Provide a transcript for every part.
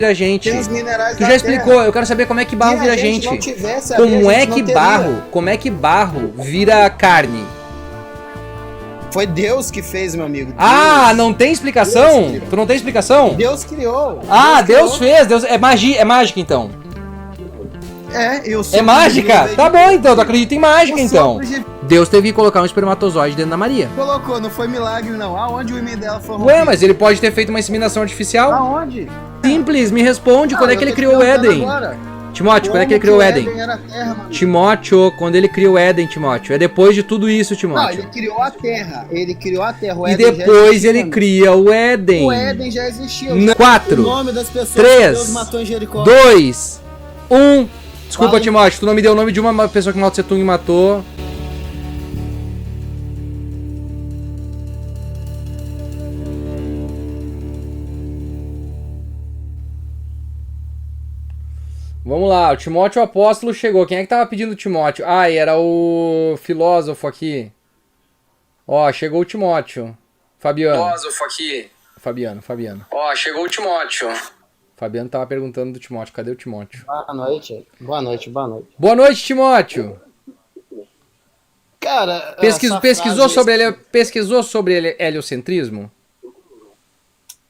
vira gente. Tem os minerais Tu da já explicou, terra. eu quero saber como é que barro Se vira a gente gente. não tivesse ali, a Como é gente não que teria. como é que barro vira carne? Foi Deus que fez, meu amigo. Ah, Deus. não tem explicação? Tu não tem explicação? Deus criou. Ah, Deus criou. fez, Deus é magia, é mágica então. Eu É mágica? Tá bom então, tu acredita em mágica O então. sopro de- Deus teve que colocar um espermatozoide dentro da Maria. Colocou, não foi milagre não. Aonde o e-mail dela foi rompido? Ué, mas ele pode ter feito uma inseminação artificial? Aonde? Simples, me responde, quando é que eu ele tô criou o perguntando Éden? agora. Timóteo, quando é que ele Como criou o que Éden? era a terra, mano? Timóteo, quando ele criou o Éden, Timóteo. É depois de tudo isso, Não, Timóteo. ele criou a terra. Ele criou a terra. O E Éden já depois existia, ele mano. cria o Éden. O Éden já existia. Não. 4, O nome das pessoas 3, que Deus matou em Jericó. 2, 1. Desculpa, Fala. Timóteo, tu não me deu o nome de uma pessoa que Mao Tse Tung matou. Vamos lá, o Timóteo o apóstolo chegou. Quem é que tava pedindo o Timóteo? Ah, era o filósofo aqui. Ó, chegou o Timóteo. Fabiano. Filósofo aqui. Fabiano. Ó, chegou o Timóteo. Fabiano tava perguntando do Timóteo. Cadê o Timóteo? Boa noite. Boa noite. Boa noite, Timóteo. Cara, Pesquisou sobre heliocentrismo?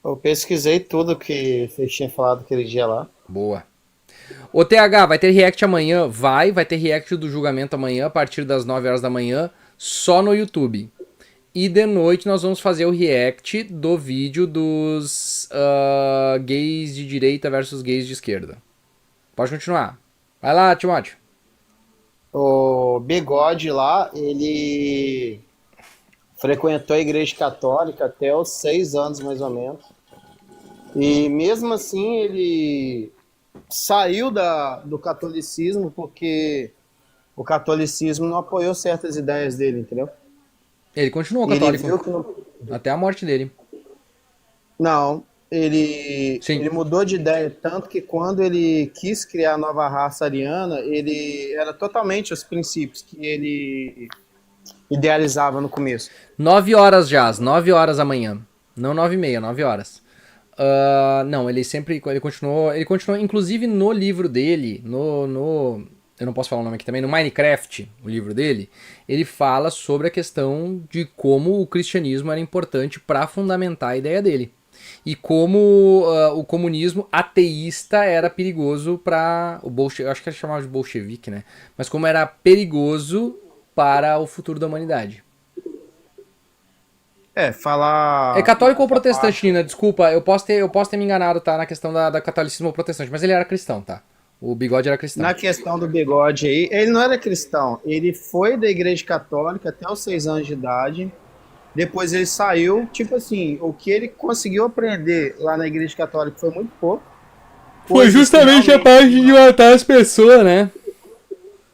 Eu pesquisei tudo que vocês tinham falado aquele dia lá. Boa. Ô TH, vai ter react amanhã? Vai ter react do julgamento amanhã, a partir das 9 horas da manhã, só no YouTube. E de noite nós vamos fazer o react do vídeo dos gays de direita versus gays de esquerda. Pode continuar. Vai lá, Timóteo. O Bigode lá, ele frequentou a igreja católica até os 6 anos, mais ou menos. E mesmo assim ele saiu do catolicismo porque o catolicismo não apoiou certas ideias dele, entendeu? Ele continuou Ele católico viu que não... até a morte dele. Não, ele mudou de ideia, tanto que quando ele quis criar a nova raça ariana, ele era totalmente os princípios que ele idealizava no começo. 9 horas já, às 9 horas amanhã. Não 9h30, 9 horas. Não, ele continuou, inclusive no livro dele, eu não posso falar o nome aqui também, no Minecraft, o livro dele, ele fala sobre a questão de como o cristianismo era importante para fundamentar a ideia dele. E como o comunismo ateísta era perigoso para o bolchevique, eu acho que ele chamava de bolchevique, né? Mas como era perigoso para o futuro da humanidade. Falar... É católico ou protestante, Nina? Desculpa, eu posso ter me enganado, tá? Na questão da catolicismo ou protestante, mas ele era cristão, tá? O Bigode era cristão. Na questão do Bigode aí, ele não era cristão, ele foi da igreja católica até os 6 anos de idade, depois ele saiu, tipo assim, o que ele conseguiu aprender lá na igreja católica foi muito pouco. Foi justamente a parte de matar as pessoas, né?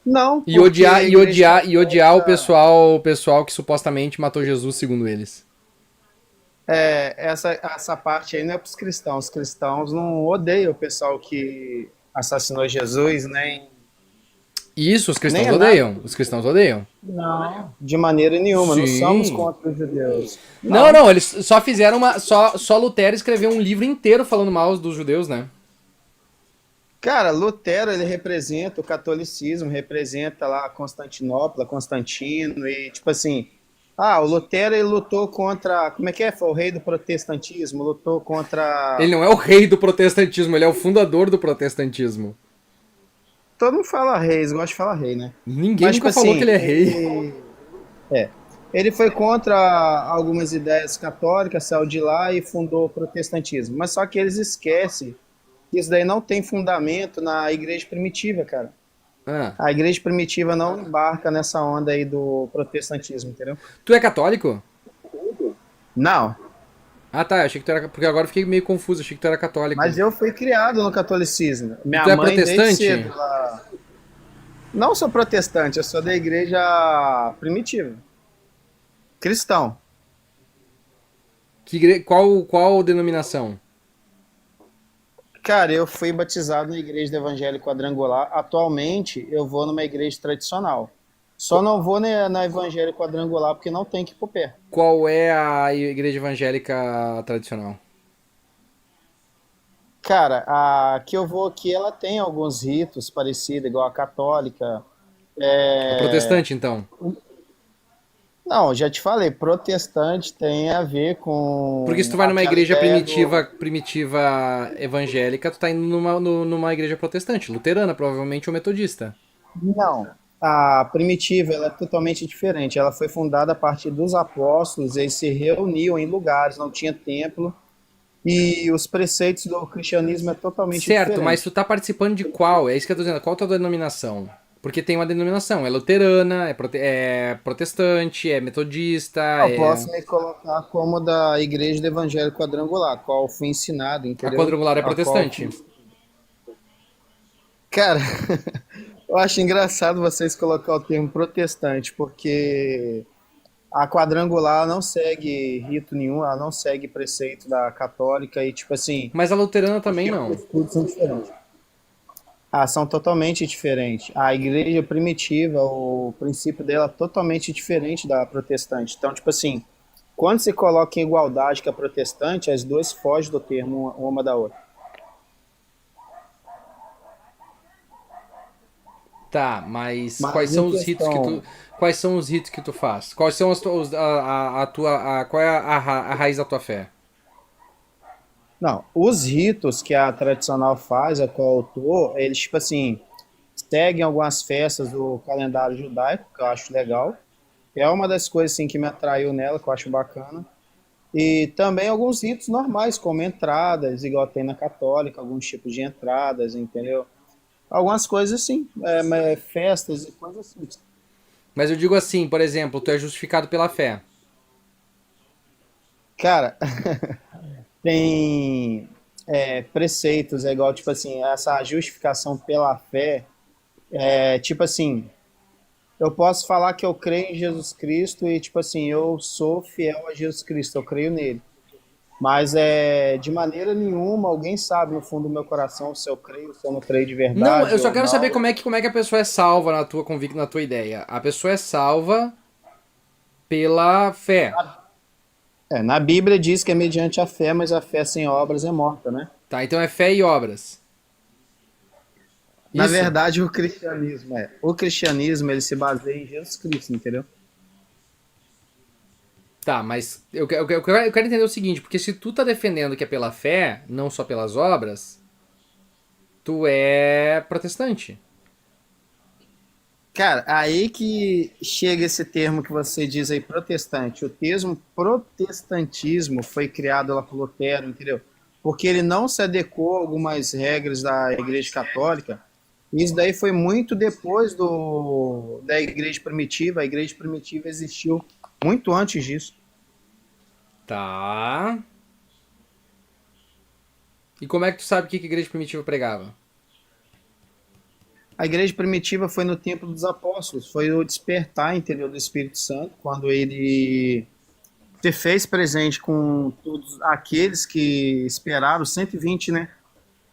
Não, E odiar o pessoal que supostamente matou Jesus, segundo eles. Essa parte aí não é para os cristãos. Os cristãos não odeiam o pessoal que assassinou Jesus, nem... Isso, os cristãos Nem é odeiam. nada. Os cristãos odeiam. Não, de maneira nenhuma. Não Sim. somos contra os judeus. Não, eles só fizeram Só Lutero escreveu um livro inteiro falando mal dos judeus, né? Cara, Lutero, ele representa o catolicismo, representa lá Constantinopla, Constantino, e tipo assim... o Lutero, ele lutou contra... Como é que é? Foi o rei do protestantismo, lutou contra... Ele não é o rei do protestantismo, ele é o fundador do protestantismo. Todo mundo fala rei, eles gostam de falar rei, né? Ninguém Mas, nunca tipo falou assim, que ele é rei. Ele foi contra algumas ideias católicas, saiu de lá e fundou o protestantismo. Mas só que eles esquecem que isso daí não tem fundamento na igreja primitiva, cara. A igreja primitiva não embarca nessa onda aí do protestantismo, entendeu? Tu é católico? Não, Ah, tá, achei que tu era... Porque agora eu fiquei meio confuso, achei que tu era católico. mas eu fui criado no catolicismo. Minha Tu é mãe protestante? desde cedo, ela... Não sou protestante, eu sou da igreja primitiva. Cristão. Qual denominação? Cara, eu fui batizado na igreja do Evangelho Quadrangular. Atualmente, eu vou numa igreja tradicional. Só não vou na Evangelho Quadrangular porque não tem que ir pro pé. Qual é a igreja evangélica tradicional? Cara, a que eu vou aqui, ela tem alguns ritos parecidos, igual a católica. A É, protestante, então. não, já te falei, protestante tem a ver Porque se tu com vai numa aquela igreja ideia primitiva, do. primitiva evangélica, tu tá indo numa igreja protestante, luterana, provavelmente, ou metodista. Não, a primitiva ela é totalmente diferente. Ela foi fundada a partir dos apóstolos, eles se reuniam em lugares, não tinha templo, e os preceitos do cristianismo é totalmente Certo, mas tu diferente. tá participando de qual? É isso que eu tô dizendo. Qual a tua denominação? Porque tem uma denominação. É luterana, é protestante, é metodista, Eu é... posso me colocar como da Igreja do Evangelho Quadrangular, a qual fui ensinado, A entendeu? quadrangular é A qual protestante. fui... Cara, eu acho engraçado vocês colocar o termo protestante, porque a quadrangular não segue rito nenhum, ela não segue preceito da católica e, tipo assim, Mas a luterana os também tipos de não. estudos são diferentes. Ah, são totalmente diferentes. A igreja primitiva, o princípio dela é totalmente diferente da protestante. Então, tipo assim, quando se coloca em igualdade com a protestante, as duas fogem do termo uma da outra. Tá, mas Mas em questão. quais são os ritos que tu faz? Quais são a tua, qual é a raiz da tua fé? Não, os ritos que a tradicional faz, a qual eu tô, eles, tipo assim, seguem algumas festas do calendário judaico, que eu acho legal. É uma das coisas assim, que me atraiu nela, que eu acho bacana. E também alguns ritos normais, como entradas, igual tem na católica, alguns tipos de entradas, entendeu? Algumas coisas assim, festas e coisas assim. Mas eu digo assim, por exemplo, tu é justificado pela fé. Cara, tem preceitos, é igual, tipo assim, essa justificação pela fé, tipo assim, eu posso falar que eu creio em Jesus Cristo e, tipo assim, eu sou fiel a Jesus Cristo, eu creio nele. Mas de maneira nenhuma alguém sabe no fundo do meu coração se eu creio, se eu não creio de Não, eu verdade só ou quero saber não. como é que a pessoa é salva na tua na tua ideia. A pessoa é salva pela fé. Na Bíblia diz que é mediante a fé, mas a fé sem obras é morta, né? Tá, então é fé e obras. Na Isso? verdade, o cristianismo ele se baseia em Jesus Cristo, entendeu? Tá, mas eu quero entender o seguinte, porque se tu tá defendendo que é pela fé, não só pelas obras, tu é protestante. Cara, aí que chega esse termo que você diz aí, protestante. O termo protestantismo foi criado lá por Lutero, entendeu? Porque ele não se adequou a algumas regras da Igreja Católica. Isso daí foi muito depois da Igreja Primitiva. A Igreja Primitiva existiu muito antes disso. Tá. E como é que tu sabe o que a igreja primitiva pregava? A Igreja Primitiva foi no tempo dos apóstolos, foi o despertar, entendeu, do Espírito Santo, quando ele se fez presente com todos aqueles que esperaram, 120, né?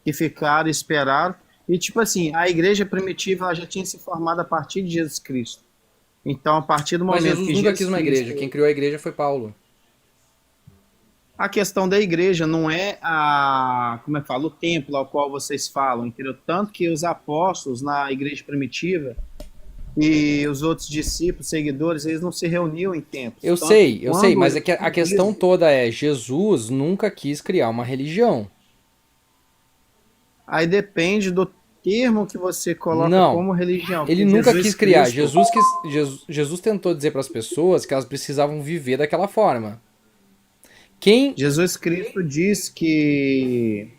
Que ficaram, esperaram. E, tipo assim, a igreja primitiva ela já tinha se formado a partir de Jesus Cristo. Então, a partir do Mas momento Jesus que nunca quis Jesus uma igreja. Cristo. Quem criou a igreja foi Paulo. A questão da igreja não é como é que fala, o templo ao qual vocês falam, entendeu? Tanto que os apóstolos na igreja primitiva e os outros discípulos, seguidores, eles não se reuniam em templos. Tanto que Eu sei, quando mas é eles que a questão dizem, toda é Jesus nunca quis criar uma religião. aí depende do termo que você coloca Não. como religião, Ele porque nunca Jesus quis criar. Cristo. Jesus tentou dizer para as pessoas que elas precisavam viver daquela forma. Quem Jesus Cristo diz que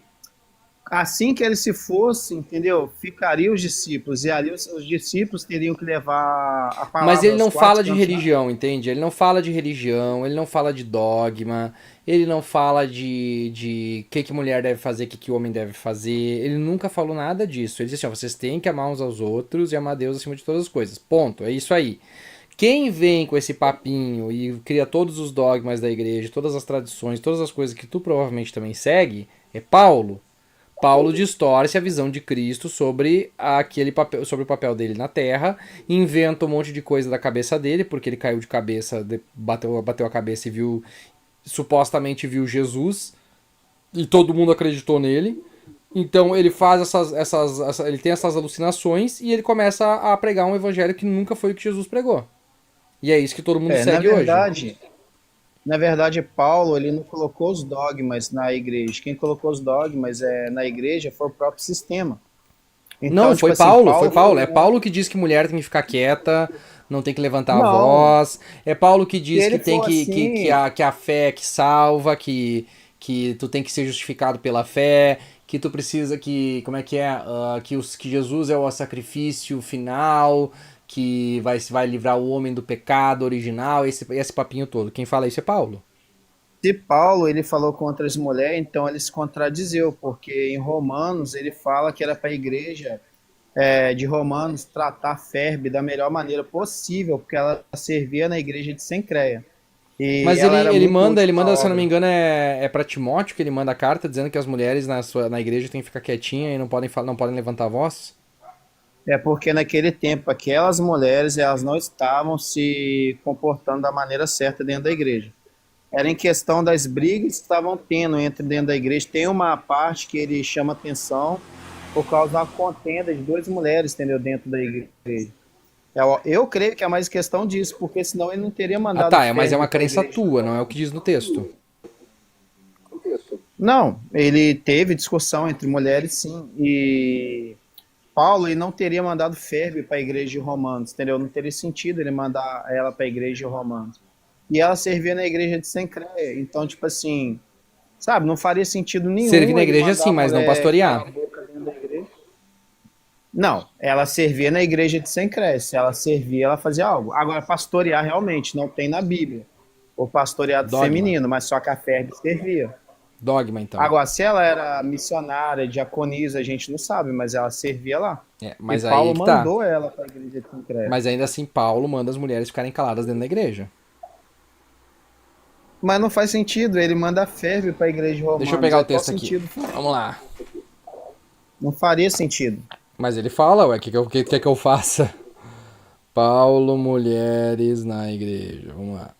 assim que ele se fosse, entendeu? Ficariam os discípulos, e ali os discípulos teriam que levar a Mas palavra ele aos não quatro fala de cantos da terra. religião, entende? Ele não fala de religião, ele não fala de dogma, ele não fala de que mulher deve fazer, que homem deve fazer. Ele nunca falou nada disso. Ele disse assim, ó, vocês têm que amar uns aos outros e amar Deus acima de todas as coisas. Ponto. É isso aí. Quem vem com esse papinho e cria todos os dogmas da igreja, todas as tradições, todas as coisas que tu provavelmente também segue, é Paulo. Paulo distorce a visão de Cristo sobre aquele papel, sobre o papel dele na Terra, inventa um monte de coisa da cabeça dele, porque ele caiu de cabeça, bateu a cabeça e supostamente viu Jesus, e todo mundo acreditou nele. Então ele faz ele tem essas alucinações e ele começa a pregar um evangelho que nunca foi o que Jesus pregou. E é isso que todo mundo É, na segue hoje. verdade, na verdade, Paulo, ele não colocou os dogmas na igreja. Quem colocou os dogmas na igreja foi o próprio sistema. Então, Não, tipo foi assim, Paulo, foi Paulo Paulo. É falou, Paulo que diz que mulher tem que ficar quieta, não tem que levantar a não, voz. É Paulo que se diz que ele tem for assim, que a fé é que salva, que tu tem que ser justificado pela fé, que tu precisa que, como é que é, que Jesus é o sacrifício final, que vai livrar o homem do pecado original, esse papinho todo. Quem fala isso é Paulo. se Paulo ele falou contra as mulheres, então ele se contradizeu, porque em Romanos ele fala que era para a igreja de Romanos tratar Ferbe da melhor maneira possível, porque ela servia na igreja de Sencreia. E Mas ela era muito útil ele na manda, se eu não me obra. engano, é para Timóteo que ele manda a carta dizendo que as mulheres na igreja têm que ficar quietinha e não podem falar, não podem levantar a voz. É porque naquele tempo aquelas mulheres elas não estavam se comportando da maneira certa dentro da igreja. Era em questão das brigas que estavam tendo entre dentro da igreja. Tem uma parte que ele chama atenção por causa da contenda de duas mulheres, entendeu, dentro da igreja. Eu creio que é mais questão disso, porque senão ele não teria Ah, mandado tá, mas é Ferbe uma para a crença igreja. tua, não é o que diz no texto. Não, ele teve discussão entre mulheres, sim, e Paulo ele não teria mandado Ferbe para a igreja de Romanos, entendeu? Não teria sentido ele mandar ela para a igreja de Romanos. E ela servia na igreja de Sencreia, então, tipo assim, sabe, não faria sentido Servir nenhum na ele igreja mandar sim, a mas não mulher calar pastorear. a boca dentro da igreja. Não, ela servia na igreja de Sencreia, se ela servia, ela fazia algo. Agora, pastorear realmente não tem na Bíblia, o pastoreado Dogma. feminino, mas só que a Ferbe servia. Dogma, então. Agora, se ela era missionária, diaconisa, a gente não sabe, mas ela servia lá. É, E mas aí Paulo que tá. mandou ela para a igreja de Sincreia. Mas ainda assim, Paulo manda as mulheres ficarem caladas dentro da igreja. Mas não faz sentido, ele manda ferve para a igreja de Deixa eu Romanos. pegar É o qual texto aqui. sentido? Vamos lá. Não faria sentido. Mas ele fala, ué, o que quer que eu faça? Paulo, mulheres na igreja. Vamos lá.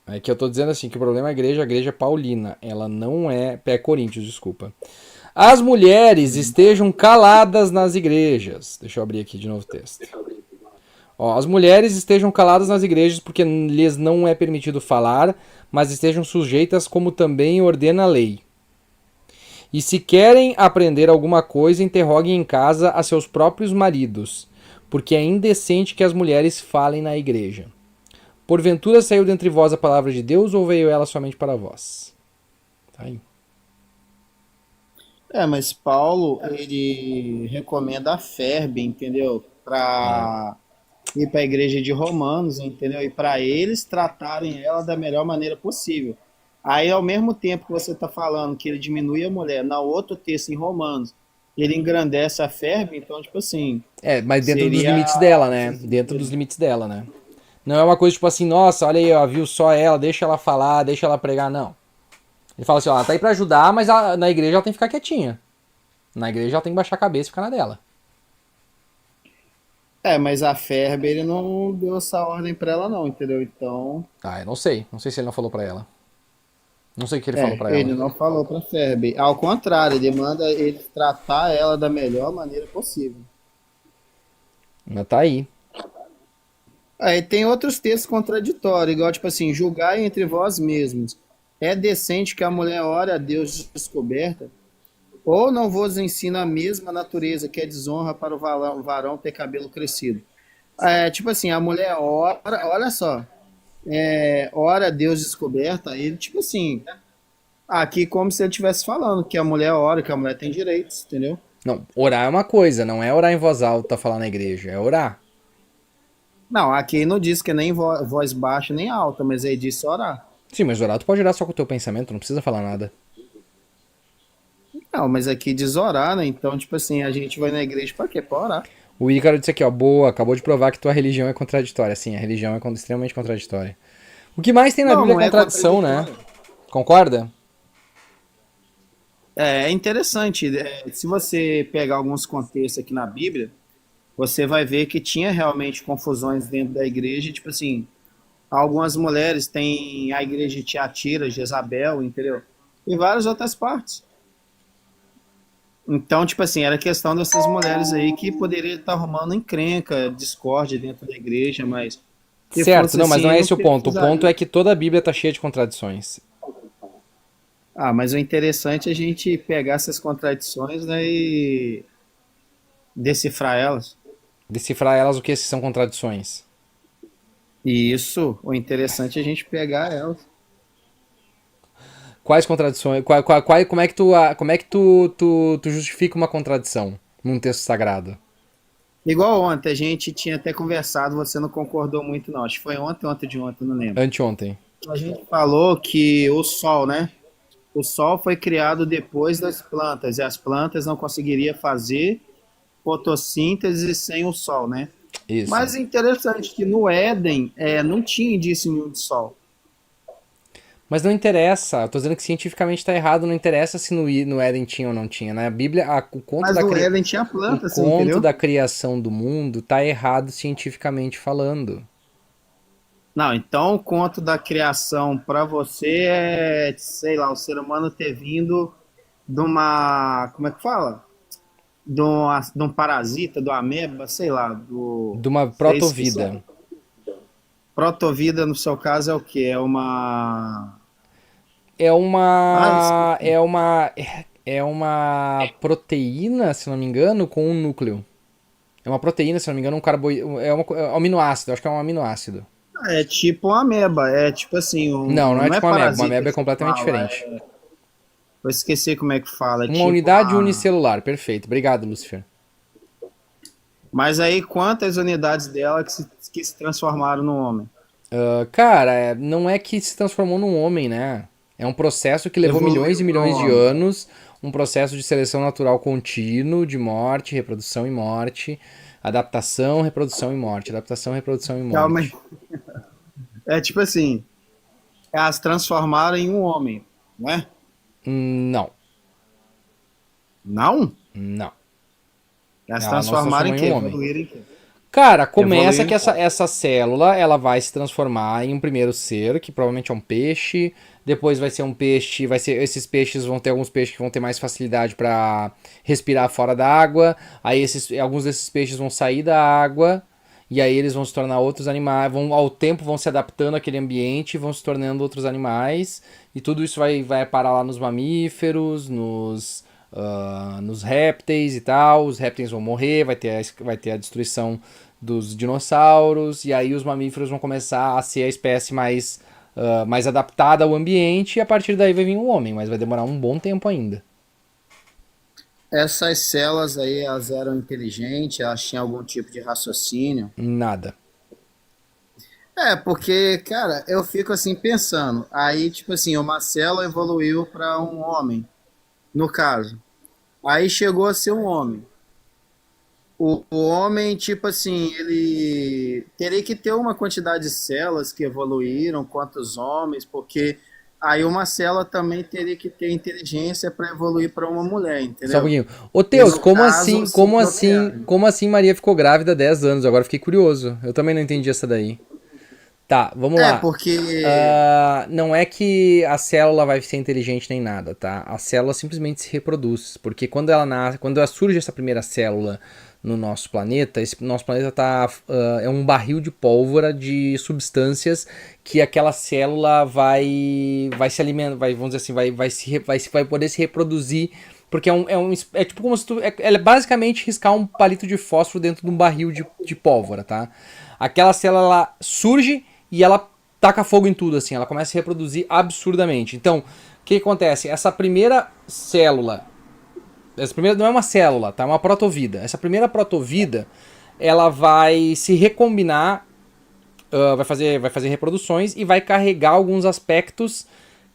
É que eu tô dizendo assim, que o problema é a igreja é paulina. Ela não é Coríntios, desculpa. As mulheres estejam caladas nas igrejas. Deixa eu abrir aqui de novo o texto. Ó, as mulheres estejam caladas nas igrejas porque lhes não é permitido falar, mas estejam sujeitas como também ordena a lei. E se querem aprender alguma coisa, interroguem em casa a seus próprios maridos, porque é indecente que as mulheres falem na igreja. Porventura saiu dentre vós a palavra de Deus ou veio ela somente para vós? Tá aí. Mas Paulo, ele recomenda a ferve, entendeu? É. Para ir para a igreja de Romanos, entendeu? E para eles tratarem ela da melhor maneira possível. Aí, ao mesmo tempo que você está falando que ele diminui a mulher, na outro texto em Romanos, ele engrandece a ferve, então, tipo assim, Mas dentro dos seria. limites dela, né? Dentro dos limites dela, né? Não é uma coisa tipo assim, nossa, olha aí, ó, viu só ela, deixa ela falar, deixa ela pregar, não. Ele fala assim, ó, ela tá aí pra ajudar, mas na igreja ela tem que ficar quietinha. Na igreja ela tem que baixar a cabeça e ficar na dela. Mas a Ferber ele não deu essa ordem pra ela não, entendeu? Então, Ah, eu não sei. Não sei se ele não falou pra ela. Não sei o que ele falou pra ela. ele não falou pra Ferber. Ao contrário, ele manda ele tratar ela da melhor maneira possível. Mas tá aí. Aí tem outros textos contraditórios, igual tipo assim, julgai entre vós mesmos. É decente que a mulher ore a Deus descoberta? Ou não vos ensina a mesma natureza que é desonra para o varão ter cabelo crescido? Tipo assim, a mulher ora, olha só, ora a Deus descoberta, ele tipo assim, aqui como se ele estivesse falando que a mulher ora, que a mulher tem direitos, entendeu? Não, orar é uma coisa, não é orar em voz alta falar na igreja, é orar. Não, aqui não diz que nem voz baixa nem alta, mas aí disse orar. Sim, mas orar tu pode orar só com o teu pensamento, não precisa falar nada. Não, mas aqui diz orar, né? Então, tipo assim, a gente vai na igreja pra quê? Pra orar. O Ícaro disse aqui, ó, boa, acabou de provar que tua religião é contraditória. Sim, a religião é extremamente contraditória. O que mais tem na Não, Bíblia é não é contradição, né? contraditório. Concorda? É interessante. Se você pegar alguns contextos aqui na Bíblia, você vai ver que tinha realmente confusões dentro da igreja. Tipo assim, algumas mulheres têm a igreja de Tiatira, Jezabel, entendeu? E várias outras partes. Então, tipo assim, era questão dessas mulheres aí que poderia estar arrumando encrenca, discórdia dentro da igreja, mas se Certo, fosse não, mas não assim, é não esse o ponto. O ponto é precisaria. que toda a Bíblia tá cheia de contradições. Ah, mas o interessante é a gente pegar essas contradições, né, e decifrar elas. Decifrar elas o que são contradições. E isso, o interessante é a gente pegar elas. Quais contradições? Como é que tu justifica uma contradição num texto sagrado? Igual ontem, a gente tinha até conversado, você não concordou muito, não. Acho que foi ontem, ontem de ontem, não lembro. Anteontem. A gente falou que o Sol, né? O Sol foi criado depois das plantas, e as plantas não conseguiriam fazer fotossíntese sem o Sol, né? Isso. Mas é interessante que no Éden não tinha indício nenhum de Sol. Mas não interessa. Eu tô dizendo que cientificamente tá errado. Não interessa se no Éden tinha ou não tinha. Na Bíblia, Mas no Éden tinha o planta, assim, conto entendeu? da criação do mundo tá errado cientificamente falando. Não, então o conto da criação para você é, sei lá, o ser humano ter vindo de uma, como é que fala? De um parasita, do ameba, sei lá, De uma sei, esqueci. protovida. Protovida, no seu caso, é o quê? É uma... É Ah, uma. esqueci. É uma proteína, se não me engano, com um núcleo. É uma proteína, se não me engano, um carboidrato. É um aminoácido, acho que é um aminoácido. É tipo uma ameba, é tipo assim, Não, não é não é tipo uma ameba. Uma parasita ameba é que se completamente fala, diferente. eu esqueci como é que fala, é Uma tipo unidade uma... unicelular, perfeito. Obrigado, Lucifer. Mas aí quantas unidades dela que se transformaram no homem? Cara, não é que se transformou num homem, né? É um processo que levou milhões Evoluiu e para um milhões de homem. anos, um processo de seleção natural contínuo, de morte, reprodução e morte, adaptação, reprodução e morte, adaptação, reprodução e Calma aí. morte. É tipo assim, elas transformaram em um homem, não é? Não, Não? não. Elas Ela não se transformaram transformou em em quê? um homem. Evoluíram em quê? Cara, começa Evoluíram que em quê? essa célula ela vai se transformar em um primeiro ser, que provavelmente é um peixe. Depois vai ser um peixe, vai ser esses peixes vão ter alguns peixes que vão ter mais facilidade para respirar fora da água. Aí alguns desses peixes vão sair da água e aí eles vão se tornar outros animais, vão ao tempo vão se adaptando àquele ambiente, vão se tornando outros animais e tudo isso vai parar lá nos mamíferos, nos répteis e tal. Os répteis vão morrer, vai ter a destruição dos dinossauros, e aí os mamíferos vão começar a ser a espécie mais adaptada ao ambiente, e a partir daí vai vir um homem, mas vai demorar um bom tempo ainda. Essas células aí, elas eram inteligentes, elas tinham algum tipo de raciocínio. Nada. É, porque, cara, eu fico assim pensando. Aí, tipo assim, uma célula evoluiu para um homem, no caso. Aí chegou a ser um homem. O homem, tipo assim, ele teria que ter uma quantidade de células que evoluíram, quantos homens, porque aí uma célula também teria que ter inteligência para evoluir para uma mulher, Só um entendeu? pouquinho. Ô E Teus, no caso, se procriarem. como assim Maria ficou grávida há 10 anos? Agora fiquei curioso. Eu também não entendi essa daí. Tá, vamos É, lá. porque Não é que a célula vai ser inteligente nem nada, tá? A célula simplesmente se reproduz, porque quando ela nasce, quando surge essa primeira célula no nosso planeta, esse nosso planeta é um barril de pólvora de substâncias que aquela célula vai se alimentar, vamos dizer assim, vai poder se reproduzir, porque é tipo como se ela é basicamente riscar um palito de fósforo dentro de um barril de pólvora, tá? Aquela célula ela surge e ela taca fogo em tudo, assim, ela começa a se reproduzir absurdamente. Então, o que acontece? Essa primeira não é uma célula, tá? É uma protovida. Essa primeira protovida, ela vai se recombinar, vai fazer reproduções e vai carregar alguns aspectos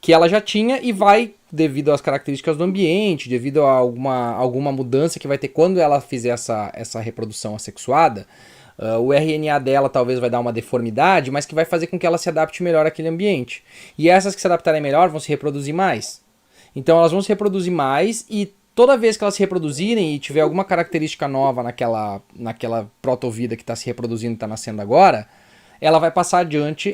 que ela já tinha e vai, devido às características do ambiente, devido a alguma mudança que vai ter quando ela fizer essa reprodução assexuada, o RNA dela talvez vai dar uma deformidade, mas que vai fazer com que ela se adapte melhor àquele ambiente. E essas que se adaptarem melhor vão se reproduzir mais. Então elas vão se reproduzir mais e toda vez que elas se reproduzirem e tiver alguma característica nova naquela protovida que está se reproduzindo e está nascendo agora, ela vai passar adiante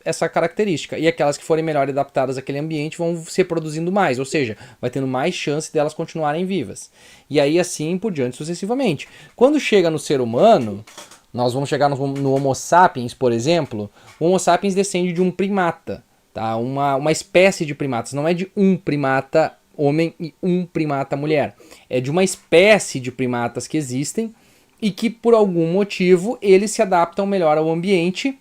essa característica. E aquelas que forem melhor adaptadas àquele ambiente vão se reproduzindo mais, ou seja, vai tendo mais chance delas continuarem vivas. E aí assim por diante sucessivamente. Quando chega no ser humano, nós vamos chegar no Homo sapiens, por exemplo. O Homo sapiens descende de um primata, tá? Uma espécie de primatas, não é de um primata homem e um primata mulher. É de uma espécie de primatas que existem e que por algum motivo eles se adaptam melhor ao ambiente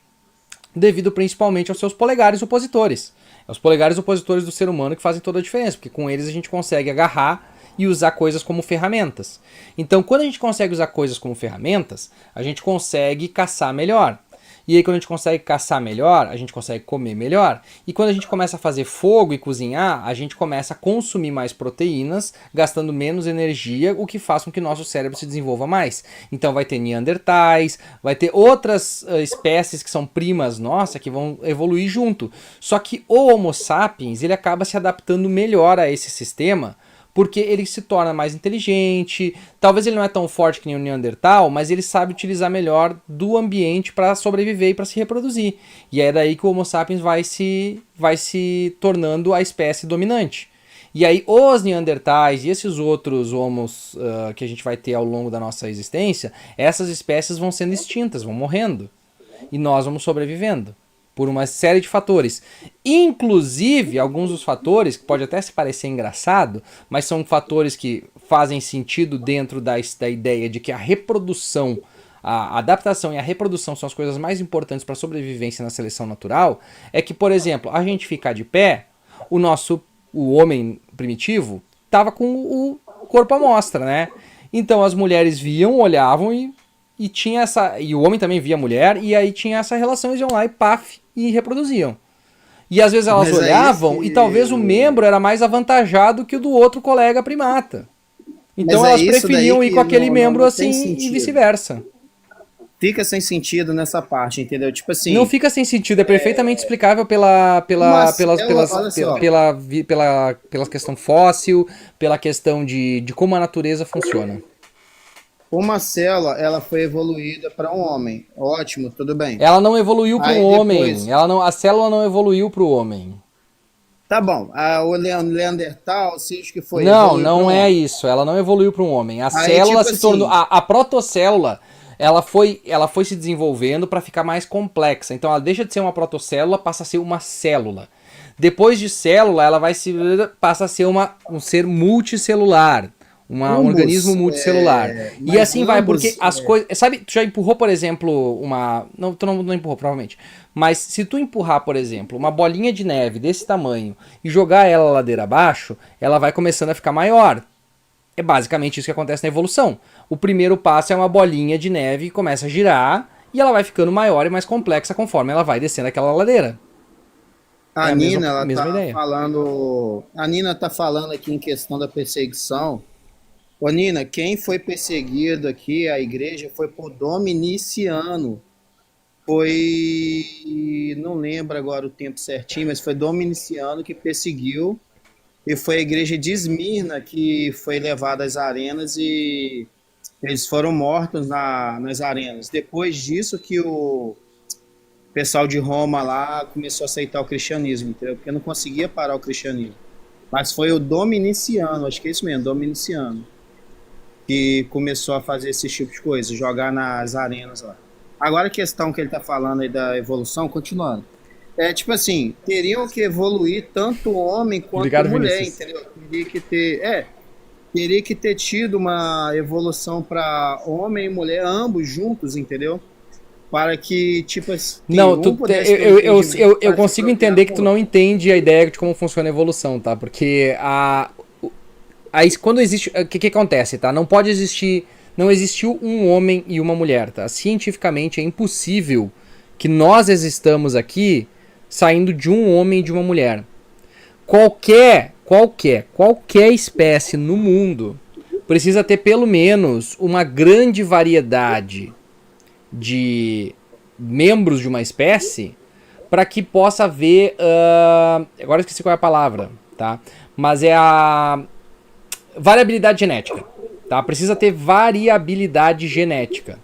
devido principalmente aos seus polegares opositores. É os polegares opositores do ser humano que fazem toda a diferença, porque com eles a gente consegue agarrar e usar coisas como ferramentas. Então, quando a gente consegue usar coisas como ferramentas, a gente consegue caçar melhor. E aí, quando a gente consegue caçar melhor, a gente consegue comer melhor. E quando a gente começa a fazer fogo e cozinhar, a gente começa a consumir mais proteínas, gastando menos energia, o que faz com que nosso cérebro se desenvolva mais. Então vai ter neandertais, vai ter outras espécies que são primas nossas que vão evoluir junto. Só que o Homo sapiens, ele acaba se adaptando melhor a esse sistema, porque ele se torna mais inteligente. Talvez ele não é tão forte que nem o Neandertal, mas ele sabe utilizar melhor do ambiente para sobreviver e para se reproduzir. E é daí que o Homo sapiens vai se tornando a espécie dominante. E aí os Neandertais e esses outros homos que a gente vai ter ao longo da nossa existência, essas espécies vão sendo extintas, vão morrendo. E nós vamos sobrevivendo por uma série de fatores. Inclusive, alguns dos fatores, que pode até se parecer engraçado, mas são fatores que fazem sentido dentro da ideia de que a reprodução, a adaptação e a reprodução são as coisas mais importantes para a sobrevivência na seleção natural, é que, por exemplo, a gente ficar de pé, o homem primitivo estava com o corpo à mostra, né? Então as mulheres viam, olhavam e tinha essa. E o homem também via a mulher, e aí tinha essa relação, eles iam lá e paf, e reproduziam. E às vezes elas olhavam e talvez o membro era mais avantajado que o do outro colega primata. Então elas preferiam ir com aquele membro assim e vice-versa. Fica sem sentido nessa parte, entendeu? Tipo assim. Não fica sem sentido, é perfeitamente explicável pela questão fóssil, pela questão de como a natureza funciona. Uma célula, ela foi evoluída para um homem. Ótimo, tudo bem. Ela não evoluiu para um homem. A célula não evoluiu para o homem. Tá bom. O Neandertal, seja que foi. Não é isso. Ela não evoluiu para um homem. A célula se tornou. A protocélula, ela foi se desenvolvendo para ficar mais complexa. Então ela deixa de ser uma protocélula, passa a ser uma célula. Depois de célula, ela passa a ser um ser multicelular. Um organismo multicelular. E assim vai, porque as coisas. Sabe, tu já empurrou, por exemplo, uma. Não, tu não empurrou, provavelmente. Mas se tu empurrar, por exemplo, uma bolinha de neve desse tamanho e jogar ela ladeira abaixo, ela vai começando a ficar maior. É basicamente isso que acontece na evolução. O primeiro passo é uma bolinha de neve que começa a girar e ela vai ficando maior e mais complexa conforme ela vai descendo aquela ladeira. A Nina, a Nina tá falando aqui em questão da perseguição. Ô Nina, quem foi perseguido aqui, a igreja, foi por Dominiciano. Não lembro agora o tempo certinho, mas foi Dominiciano que perseguiu. E foi a igreja de Esmirna que foi levada às arenas e eles foram mortos nas arenas. Depois disso que o pessoal de Roma lá começou a aceitar o cristianismo, entendeu? Porque não conseguia parar o cristianismo. Mas foi o Dominiciano, acho que é isso mesmo, Dominiciano, que começou a fazer esse tipo de coisa, jogar nas arenas lá. Agora a questão que ele está falando aí da evolução, continuando. É tipo assim, teriam que evoluir tanto homem quanto mulher, Vinícius. Entendeu? Teria que ter tido uma evolução para homem e mulher, ambos juntos, entendeu? Para que, tipo assim... Não, eu consigo entender que tu não entende a ideia de como funciona a evolução, tá? Porque aí quando existe... O que acontece, tá? Não pode existir... Não existiu um homem e uma mulher, tá? Cientificamente é impossível que nós existamos aqui saindo de um homem e de uma mulher. Qualquer espécie no mundo precisa ter pelo menos uma grande variedade de membros de uma espécie para que possa haver... agora eu esqueci qual é a palavra, tá? Mas é a variabilidade genética, tá? Precisa ter variabilidade genética,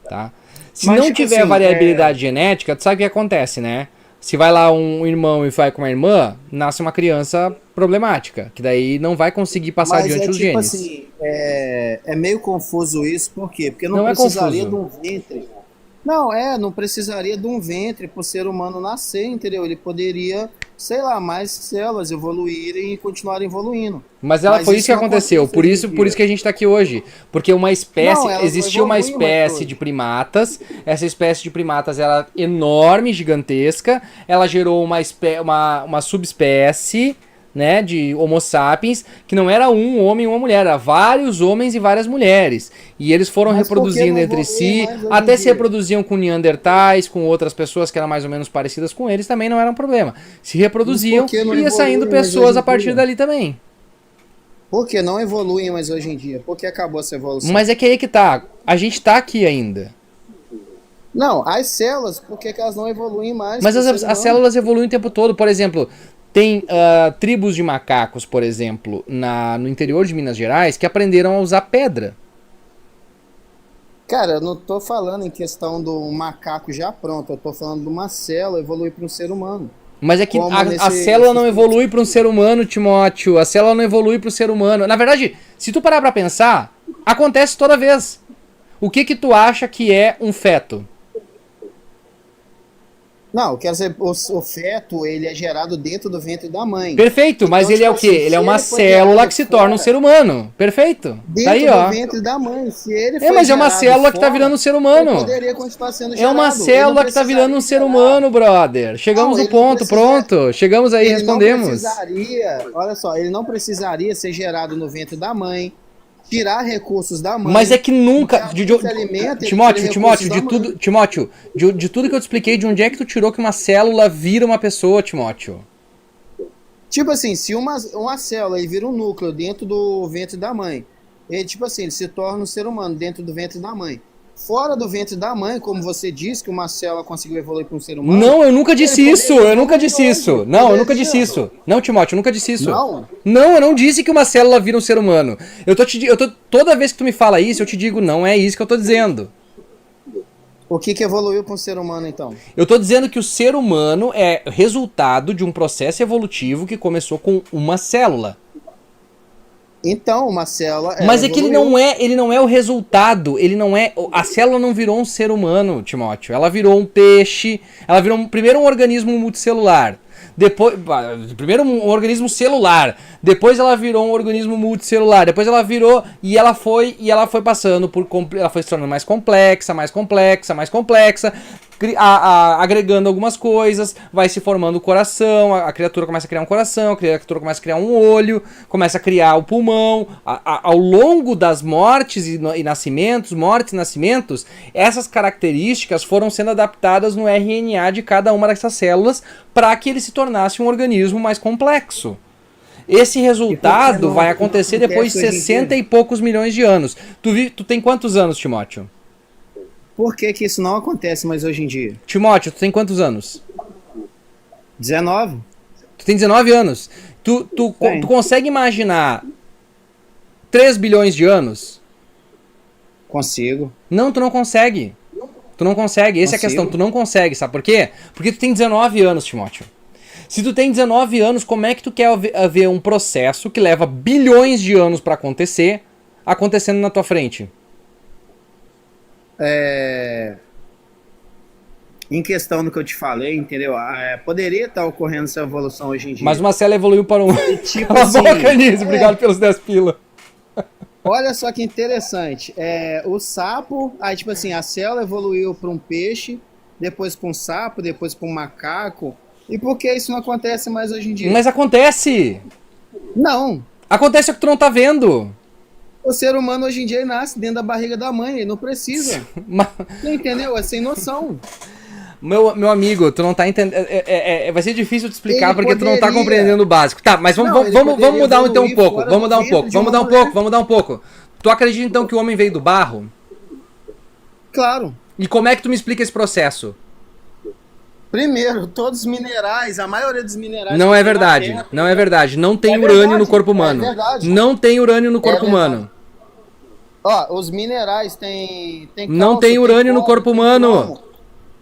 tá? Se não tiver variabilidade genética, tu sabe o que acontece, né? Se vai lá um irmão e vai com uma irmã, nasce uma criança problemática, que daí não vai conseguir passar Mas adiante é os tipo genes. assim, é meio confuso isso, por quê? Porque não Não é precisaria de confuso. um ventre. Não precisaria de um ventre para o ser humano nascer, entendeu? Ele poderia, sei lá, mais células evoluírem e continuarem evoluindo. Mas Mas foi isso isso que não aconteceu, acontece hoje em por isso dia. que a gente está aqui hoje. Porque uma espécie, Não, elas não existia uma evoluem mais espécie de hoje. primatas, essa espécie de primatas era enorme, gigantesca, ela gerou uma subespécie, né, de Homo sapiens, que não era um homem e uma mulher, era vários homens e várias mulheres. E eles foram Mas por que reproduzindo não entre evoluem si, mais hoje em até se dia? reproduziam com neandertais, com outras pessoas que eram mais ou menos parecidas com eles, também não era um problema. Se Mas por reproduziam que não e ia saindo evoluem mais hoje pessoas a em partir dia? dali também. Por que não evoluem mais hoje em dia? Por que acabou essa evolução? Mas é que aí que tá. A gente tá aqui ainda. Não, as células, por que que elas não evoluem mais Mas pro ser as humano? células evoluem o tempo todo. Por exemplo, tem tribos de macacos, por exemplo, no interior de Minas Gerais, que aprenderam a usar pedra. Cara, eu não tô falando em questão do macaco já pronto, eu tô falando de uma célula evoluir para um ser humano. Mas é que Como a célula não nesses evolui para um ser humano, Timóteo. A célula não evolui para o ser humano. Na verdade, se tu parar pra pensar, acontece toda vez. O que que tu acha que é um feto? Não, quer dizer, o feto, ele é gerado dentro do ventre da mãe. Perfeito, mas Então, ele é tipo o quê? assim, Ele é se uma ele foi célula gerado que se torna um fora, ser humano. Perfeito. Tá aí, dentro do ó. ventre da mãe, se ele É, foi mas é uma gerado célula que tá virando fora, um ser ele humano. poderia continuar sendo É uma gerado. Ele não célula que tá virando um precisaria ser gerar. humano, brother. Chegamos Não, no ele não ponto, precisa. pronto. Chegamos aí, Ele não respondemos. precisaria, olha só, ele não precisaria ser gerado no ventre da mãe, tirar recursos da Mas é mãe, que porque nunca. a mãe se alimenta, ele tira Timóteo, recursos Timóteo, da mãe. de tudo que eu te expliquei, de onde é que tu tirou que uma célula vira uma pessoa, Timóteo? Tipo assim, se uma célula aí vira um núcleo dentro do ventre da mãe, ele, tipo assim, ele se torna um ser humano dentro do ventre da mãe. Fora do ventre da mãe, como você disse que uma célula conseguiu evoluir para um ser humano, Não, eu nunca disse ele isso. poderia Eu nunca evoluir disse hoje. isso. Não, eu nunca Poderia. disse isso. Não, Timóteo, eu nunca disse isso. Não? Não, eu não disse que uma célula vira um ser humano. Toda vez que tu me fala isso, eu te digo, não é isso que eu tô dizendo. O que que evoluiu para um ser humano, então? Eu tô dizendo que o ser humano é resultado de um processo evolutivo que começou com uma célula. Então, uma célula, ela Mas é que evoluiu. ele não é o resultado, ele não é, a célula não virou um ser humano, Timóteo. Ela virou um peixe, ela virou primeiro um organismo multicelular. Depois, primeiro um organismo celular, depois ela virou um organismo multicelular, depois ela virou e ela foi passando por, ela foi se tornando mais complexa, mais complexa, mais complexa, agregando algumas coisas, vai se formando o coração, a criatura começa a criar um coração, a criatura começa a criar um olho, começa a criar o pulmão. Ao longo das mortes e nascimentos, essas características foram sendo adaptadas no RNA de cada uma dessas células para que ele se tornasse um organismo mais complexo. Esse resultado vai acontecer depois de 60 e poucos milhões de anos. Tu tem quantos anos, Timóteo? Por que que isso não acontece mais hoje em dia? Timóteo, tu tem quantos anos? 19? Tu tem 19 anos. Tu Tem. consegue imaginar 3 bilhões de anos? Consigo. Não, tu não consegue. Tu não consegue. Essa é a Consigo. questão. Tu não consegue, sabe por quê? Porque tu tem 19 anos, Timóteo. Se tu tem 19 anos, como é que tu quer ver um processo que leva bilhões de anos pra acontecer, acontecendo na tua frente? Em questão do que eu te falei, entendeu? Poderia estar ocorrendo essa evolução hoje em dia. Mas uma célula evoluiu para um... tipo Cala a assim, boca, Nise. Obrigado pelos 10 pila. Olha só que interessante. O sapo, aí tipo assim, a célula evoluiu para um peixe, depois para um sapo, depois para um macaco. E por que isso não acontece mais hoje em dia? Mas acontece. Não. Acontece o que tu não tá vendo. O ser humano hoje em dia ele nasce dentro da barriga da mãe, ele não precisa. Mas... Você entendeu? É sem noção. Meu amigo, tu não tá entendendo. Vai ser difícil te explicar Ele porque tu não tá poderia. compreendendo o básico. Tá, mas Não, ele vamos poderia mudar então um evoluir pouco. fora Vamos do mudar um ventre pouco. de Vamos uma mudar um mulher. pouco. Vamos mudar um pouco. Tu acredita então que o homem veio do barro? Claro. E como é que tu me explica esse processo? Primeiro, todos os minerais, a maioria dos minerais... Não que é tem na verdade. Terra- Não é verdade. Não tem É urânio verdade, no corpo é humano. verdade. Não tem urânio no corpo verdade. humano. Ó, os minerais tem Não tem cálcio, urânio no cobre, corpo tem humano. cromo.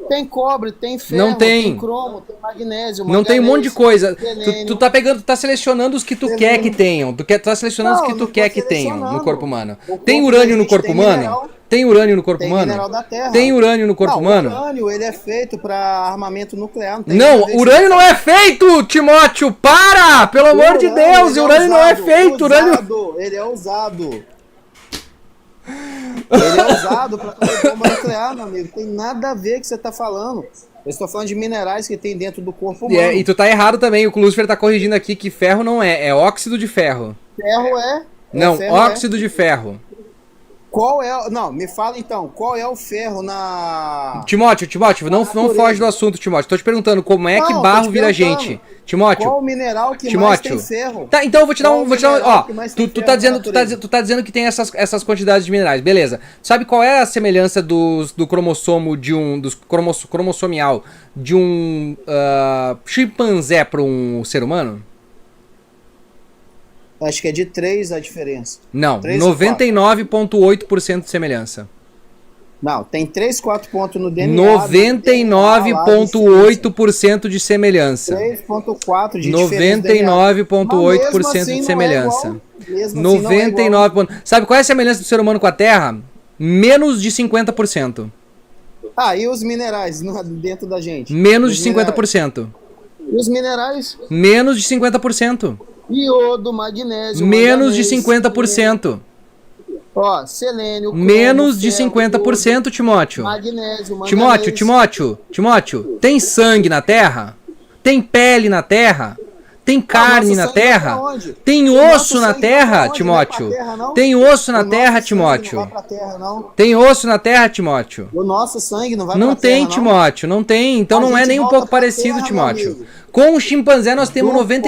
Tem cobre, tem ferro, Não tem. cromo, tem magnésio, Não tem um monte de coisa. selênio. Tu tá pegando, tu tá selecionando os que tu quer que tenham. Tu tá selecionando os que tu Não tô quer que tenham no selecionando. corpo humano. O Tem corpo urânio da no gente corpo tem humano? mineral. Tem urânio no corpo Tem humano? mineral da terra. Tem urânio no corpo Não, humano? o urânio, ele é feito pra armamento nuclear. Não, tem Não, nada a ver urânio com não é feito, Timóteo! Para! Pelo amor de Deus, ele urânio não é usado, feito, urânio... Ele é usado. Ele é usado pra fazer bomba nuclear, meu amigo. Tem nada a ver com o que você tá falando. Eu estou falando de minerais que tem dentro do corpo humano. E tu tá errado também, o Lucifer tá corrigindo aqui que ferro não é óxido de ferro. Ferro é. Não, ferro óxido de ferro. Qual é. Não, me fala então, qual é o ferro na. Timóteo, não foge do assunto, Timóteo. Tô te perguntando como é que Não, barro tô te vira perguntando. gente. Timóteo, Qual o mineral que mais Timóteo. tem ferro? Tá, então eu vou te dar Qual um. o Vou te dar um mineral ó, que mais tu, tem tu, ferro tá na dizendo, tu, natureza? tá dizendo que tem essas quantidades de minerais, beleza. Sabe qual é a semelhança do cromossomo de um. Cromossomial de um chimpanzé para um ser humano? Acho que é de 3 a diferença. Não, 99,8% 99,8% de semelhança. Não, tem 3, 4 pontos no DNA. 99,8% de semelhança. 3,4 de diferença. 99,8% de semelhança. 99. Sabe qual é a semelhança do ser humano com a Terra? Menos de 50%. Ah, e os minerais dentro da gente? Menos de Os minerais. 50%. E os minerais? Menos de 50%. Iodo, magnésio. Menos de manganês, 50%. Ó, selênio. Cromo, Menos de ferro, 50%, Timóteo. magnésio, manganês. Timóteo, tem sangue na Terra? Tem pele na Terra? Tem carne na nosso sangue vai Terra? pra onde? Tem O nosso osso na sangue vai Terra, pra onde? Timóteo? Não vai pra terra, não? Tem osso na O nosso Terra, sangue Timóteo? Não vai pra terra, não. Tem osso na Terra, Timóteo? O nosso sangue não vai Não pra terra, tem, não. Timóteo, não tem. Então A não é gente nem um volta pouco pra parecido, terra, Timóteo. meu amigo. Com o chimpanzé nós temos Do pó viemos,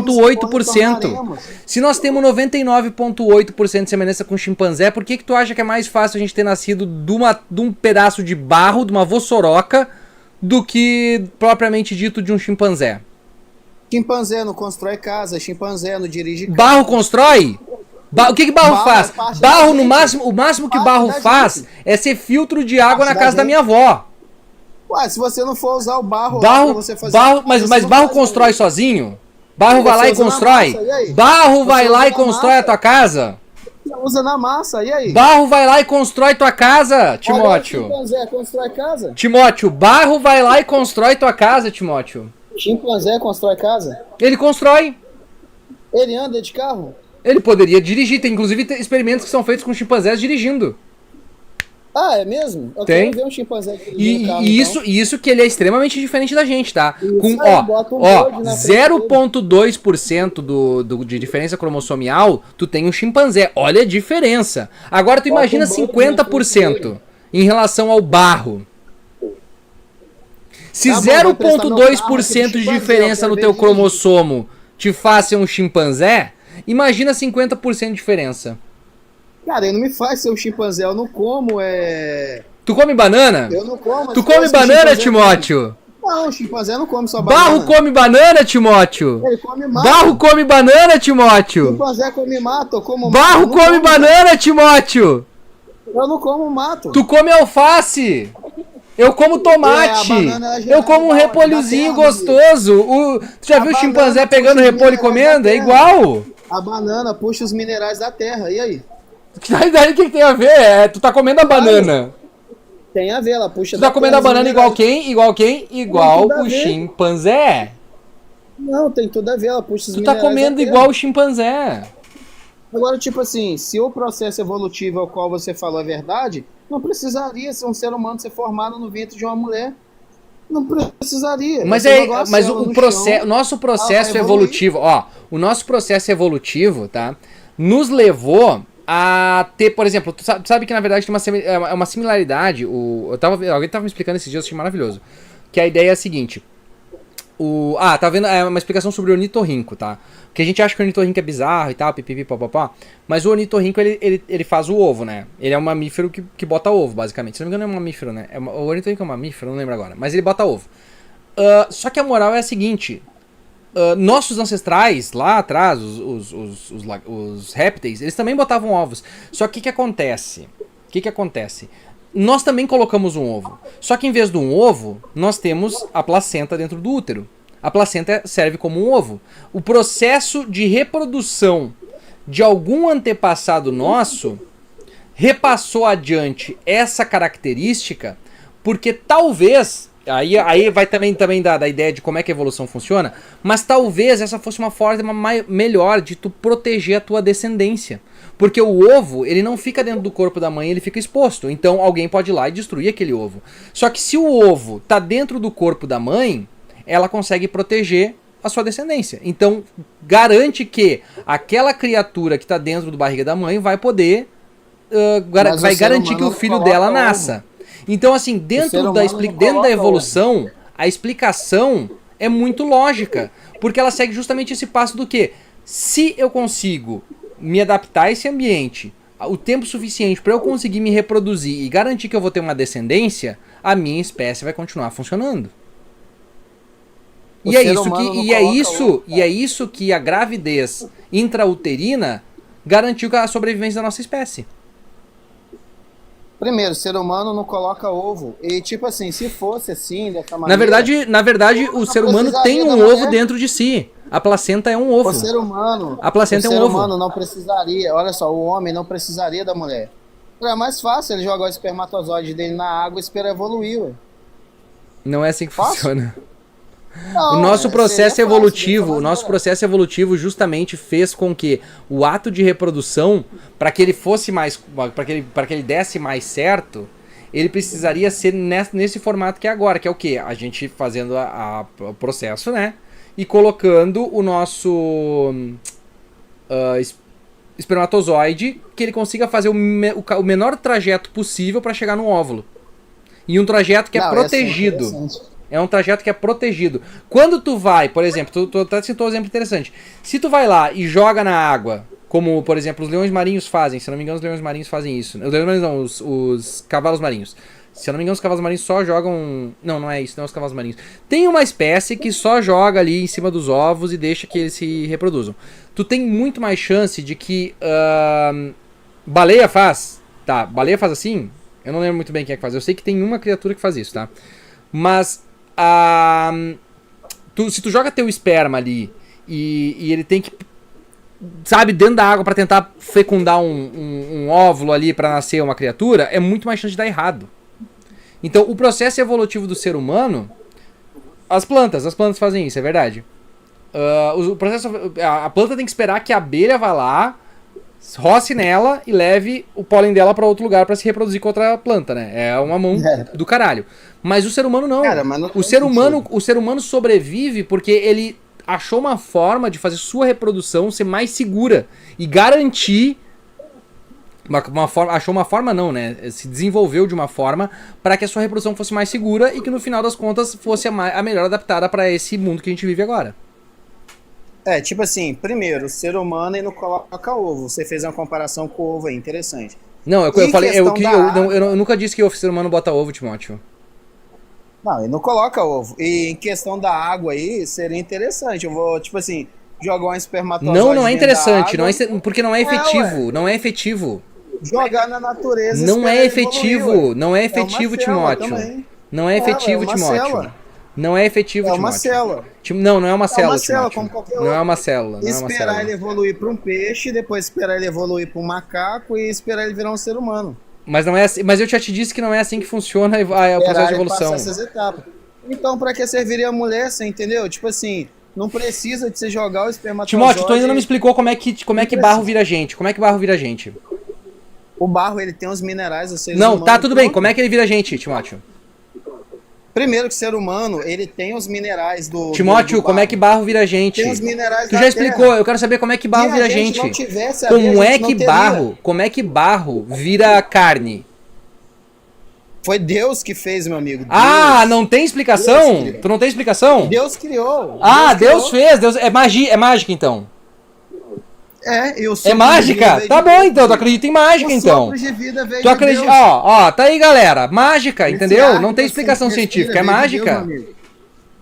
99,8%. pó retornaremos. Se nós temos 99,8% de semelhança com o chimpanzé, por que tu acha que é mais fácil a gente ter nascido de um pedaço de barro, de uma vossoroca, do que propriamente dito de um chimpanzé? Chimpanzé não constrói casa, chimpanzé não dirige carro. Barro constrói? O que barro Barro faz? é parte Barro, da no gente. máximo, o máximo que Parte barro da faz gente. é ser filtro de água na Parte da casa da gente. minha avó. Ué, se você não for usar o barro, lá pra Barro, você fazer barro, você mas não barro faz constrói nada. sozinho? Barro vai Você lá e usa na constrói? massa, e aí? Barro vai Você lá usa e na constrói a massa. tua casa? Você usa na massa, e aí? Barro vai lá e constrói tua casa, Olha, o Timóteo. chimpanzé constrói casa? Timóteo, barro vai lá e constrói tua casa, Timóteo. Chimpanzé constrói casa? Ele constrói. Ele anda de carro? Ele poderia dirigir. Tem inclusive experimentos que são feitos com chimpanzés dirigindo. Ah, é mesmo? Eu Tem. quero ver um chimpanzé dirigindo carro, E então. isso que ele é extremamente diferente da gente, tá? Isso Com, aí, bota um bode na frente 0,2% de diferença cromossomial, tu tem um chimpanzé. Olha a diferença. Agora tu Bota imagina um bode na frente 50% em relação ao barro. Se Tá bom, vou emprestar meu carro aqui 0,2% pro de chimpanzé, diferença eu no quero teu ver dirigir. cromossomo te faz ser um chimpanzé, imagina 50% de diferença. Cara, ele não me faz ser um chimpanzé, eu não como, Tu come banana? Eu não como. Tu se come fosse um banana, chimpanzé, Timóteo? Não, o chimpanzé não come só Barro banana. come banana, Timóteo? Ele come mato. Barro come banana, Timóteo? Chimpanzé come mato, eu como Barro mato. Eu não come como, banana, Timóteo? Eu não como mato. Tu come alface? Eu como tomate. É, a banana, ela já Eu é como um igual, repolhozinho da terra, gostoso. Tu já A viu o banana chimpanzé puxa pegando os repolho e minerais da comendo? É terra. igual. A banana puxa os minerais da terra, e aí? Daí o que tem a ver? Tu tá comendo a banana. Tem a ver, ela puxa Tu tá da comendo terra a os banana igual minerais. quem? Igual quem? Igual tudo a o ver. chimpanzé. Não, tem tudo a ver, ela puxa os Tu tá minerais comendo da terra. igual o chimpanzé. Agora, tipo assim, se o processo evolutivo ao qual você falou é verdade, não precisaria ser um ser humano ser formado no ventre de uma mulher. Não precisaria. Mas Você é, jogou a mas célula o no processo, chão, nosso processo vai evoluir. evolutivo, ó, o nosso processo evolutivo, tá, nos levou a ter, por exemplo, tu sabe que na verdade tem uma similaridade, alguém tava me explicando esses dias, eu achei maravilhoso, que a ideia é a seguinte, tá vendo, é uma explicação sobre o ornitorrinco, tá, porque a gente acha que o ornitorrinco é bizarro e tal, pipipi, papapá, mas o ornitorrinco, ele faz o ovo, né, ele é um mamífero que bota ovo, basicamente, se não me engano é um mamífero, né, o ornitorrinco é um mamífero, não lembro agora, mas ele bota ovo. Só que a moral é a seguinte, nossos ancestrais lá atrás, os répteis, eles também botavam ovos. Só que o que acontece? nós também colocamos um ovo. Só que em vez de um ovo, nós temos a placenta dentro do útero. A placenta serve como um ovo. O processo de reprodução de algum antepassado nosso repassou adiante essa característica, porque talvez, aí vai também da ideia de como é que a evolução funciona, mas talvez essa fosse uma forma melhor de tu proteger a tua descendência. Porque o ovo, ele não fica dentro do corpo da mãe, ele fica exposto. Então alguém pode ir lá e destruir aquele ovo. Só que se o ovo tá dentro do corpo da mãe, ela consegue proteger a sua descendência. Então garante que aquela criatura que tá dentro do barriga da mãe vai poder... vai garantir que o filho dela nasça. Então, assim, dentro da evolução, a explicação é muito lógica. Porque ela segue justamente esse passo do que? Se eu consigo me adaptar a esse ambiente o tempo suficiente para eu conseguir me reproduzir e garantir que eu vou ter uma descendência, a minha espécie vai continuar funcionando. E é isso que a gravidez intrauterina garantiu a sobrevivência da nossa espécie. Primeiro, o ser humano não coloca ovo. E tipo assim, se fosse assim, dessa maneira... Na verdade o ser humano tem um ovo dentro de si. A placenta é um ovo. O ser humano... A placenta é um ovo. O ser humano não precisaria... Olha só, o homem não precisaria da mulher. É mais fácil ele jogar o espermatozoide dele na água e esperar evoluir, ué. Não é assim que funciona. Não, o nosso processo evolutivo, justamente fez com que o ato de reprodução, para que ele fosse mais, para que ele desse mais certo, ele precisaria ser nesse formato que é agora, que é o quê? A gente fazendo o processo, né? E colocando o nosso espermatozoide, que ele consiga fazer o menor trajeto possível para chegar no óvulo. E um trajeto que é protegido. É um trajeto que é protegido. Quando tu vai, por exemplo, tu até citou um exemplo interessante. Se tu vai lá e joga na água, como, por exemplo, os leões marinhos fazem, se eu não me engano, os leões marinhos fazem isso. Os leões marinhos não, os cavalos marinhos. Se eu não me engano, os cavalos marinhos só jogam... Não é isso, não é os cavalos marinhos. Tem uma espécie que só joga ali em cima dos ovos e deixa que eles se reproduzam. Tu tem muito mais chance de que... baleia faz. Tá, baleia faz assim? Eu não lembro muito bem quem é que faz. Eu sei que tem uma criatura que faz isso, tá? Mas... se tu joga teu esperma ali e ele tem que, sabe, dentro da água pra tentar fecundar um óvulo ali pra nascer uma criatura, é muito mais chance de dar errado. Então o processo evolutivo do ser humano, as plantas fazem isso, é verdade. A planta tem que esperar que a abelha vá lá, roce nela e leve o pólen dela pra outro lugar pra se reproduzir com outra planta, né? É uma mão do caralho. Mas o ser humano não. Cara, mas não o ser humano sobrevive porque ele achou uma forma de fazer sua reprodução ser mais segura e garantir achou uma forma não, né? Se desenvolveu de uma forma para que a sua reprodução fosse mais segura e que no final das contas fosse a melhor adaptada para esse mundo que a gente vive agora. Tipo assim, primeiro, o ser humano ele não coloca ovo. Você fez uma comparação com o ovo aí, interessante. Não, eu falei, eu nunca disse que o ser humano bota ovo, Timóteo. Não, ele não coloca ovo. E em questão da água aí, seria interessante. Eu vou, tipo assim, jogar um espermatozoide. Não é interessante, porque não é efetivo. Não é efetivo. Jogar na natureza. Não é efetivo. Não é efetivo, Timóteo. Não é efetivo, Timóteo. Não é efetivo, Timóteo. É uma célula. Não é uma célula, uma célula, Timóteo. como qualquer não é uma célula. Esperar ele evoluir para um peixe, depois esperar ele evoluir para um macaco e esperar ele virar um ser humano. Mas não é assim, mas eu já te disse que não é assim que funciona o processo de evolução. Essas etapas. Então, para que serviria a mulher, você entendeu? Tipo assim, não precisa de você jogar o espermatozoide. Timóteo, tu ainda não me explicou como é que barro vira gente. Como é que barro vira gente? O barro, ele tem os minerais, os seres humanos. Não, tá tudo bem. Como é que ele vira gente, Timóteo? Primeiro que o ser humano, ele tem os minerais do... Timóteo, como é que barro vira gente? Tem os minerais Tu já explicou, eu quero saber como é que barro vira gente. Como é que barro vira carne? Foi Deus que fez, meu amigo. Deus. Não tem explicação? Tu não tem explicação? Deus criou. Deus fez. É mágica então. É mágica? Tá bom, então. Tu acredita em mágica, então. Tu acredita. Tá aí, galera. Mágica, entendeu? Não tem explicação científica. É mágica.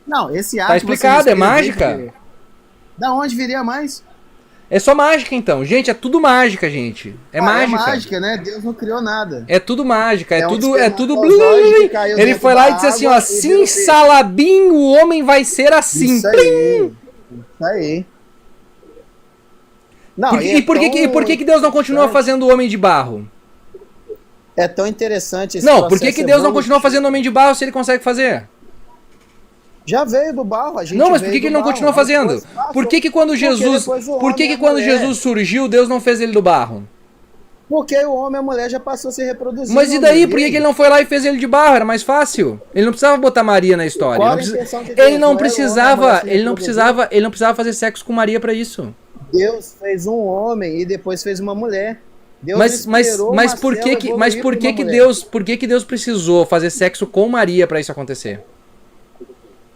Não, esse ar. Tá explicado, é mágica. Da onde viria mais? É só mágica, então. Gente, é tudo mágica, gente. É mágica. É mágica, né? Deus não criou nada. É tudo mágica, é tudo. espermatozoide que caiu Ele dentro foi lá da e disse assim, ó, água e virou peixe. Simsalabim, o homem vai ser assim. Isso aí. Isso aí. Não, E por que Deus não continua fazendo o homem de barro? É tão interessante esse Não, por que processo Deus não evolutivo. continua fazendo o homem de barro se ele consegue fazer? Já veio do barro, a gente Não, mas por veio que do ele não barro, continua aí fazendo? depois passa- Por que quando Porque Jesus, depois o por que homem e a quando mulher- Jesus surgiu, Deus não fez ele do barro? Porque o homem e a mulher já passou a se reproduzir. Mas e meu daí? amigo, Por que aí? ele não foi lá e fez ele de barro? Era mais fácil. Ele não precisava botar Maria na história. Qual Ele a não, intenção de Deus? ele Não não é o homem, a precisava, mulher se ele não reproduzir? precisava, ele não precisava fazer sexo com Maria pra isso. Deus fez um homem e depois fez uma mulher. Deus Mas esperou por uma que célula que, evoluir mas por pra que uma que mulher. Deus precisou fazer sexo com Maria pra isso acontecer?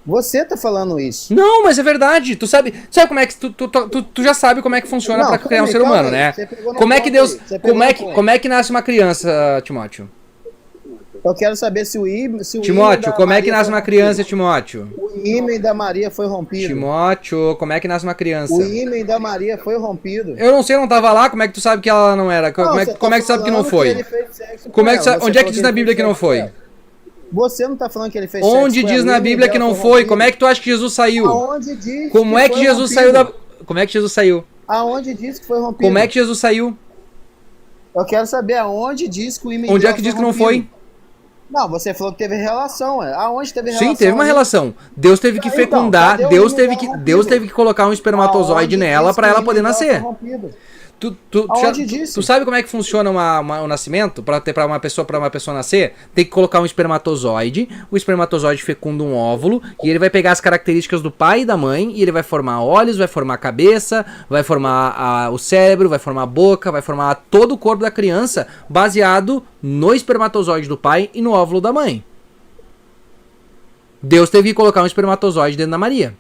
Você tá falando isso. Não, mas é verdade. Tu sabe como é que tu já sabe como é que funciona Não, pra criar um calma ser aí, calma humano, aí. né? Você pegou no Como é que ponto Deus, aí, você pegou no ponto. como é que nasce uma criança, Timóteo? Eu quero saber se o ímã Timóteo, da como é que Maria nasce foi uma rompido. criança, Timóteo? O ímã da Maria foi rompido. Timóteo, como é que nasce uma criança? O ímã da Maria foi rompido. Eu não sei, eu não tava lá, como é que tu sabe que ela não era? Como é você que tu sabe que não falando foi? ele fez sexo Como com é que ela. sabe, Você onde é que falou diz na ele Bíblia fez que não sexo com foi? ela. Você não tá falando que ele fez sexo Onde com diz ela, na o ímã Bíblia que dela não foi foi? rompido. Como é que tu acha que Jesus saiu? Aonde diz Como é que foi Jesus rompido? saiu da... Como é que Jesus saiu? Aonde diz que foi rompido? Como é que Jesus saiu? Eu quero saber aonde diz que o ímã Onde é dela que diz foi que não foi? rompido. Não, você falou que teve relação. Aonde teve relação? Sim, teve uma ali? relação. Deus teve que Então, fecundar, cadê o Deus ímã teve dela que rompido? colocar um espermatozoide Aonde nela diz pra que o ela ímã poder dela foi nascer. rompido? Tu Aonde disse? tu sabe como é que funciona o nascimento? Para uma pessoa nascer, tem que colocar um espermatozoide, o espermatozoide fecunda um óvulo, e ele vai pegar as características do pai e da mãe, e ele vai formar olhos, vai formar a cabeça, vai formar o cérebro, vai formar a boca, vai formar todo o corpo da criança, baseado no espermatozoide do pai e no óvulo da mãe. Deus teve que colocar um espermatozoide dentro da Maria.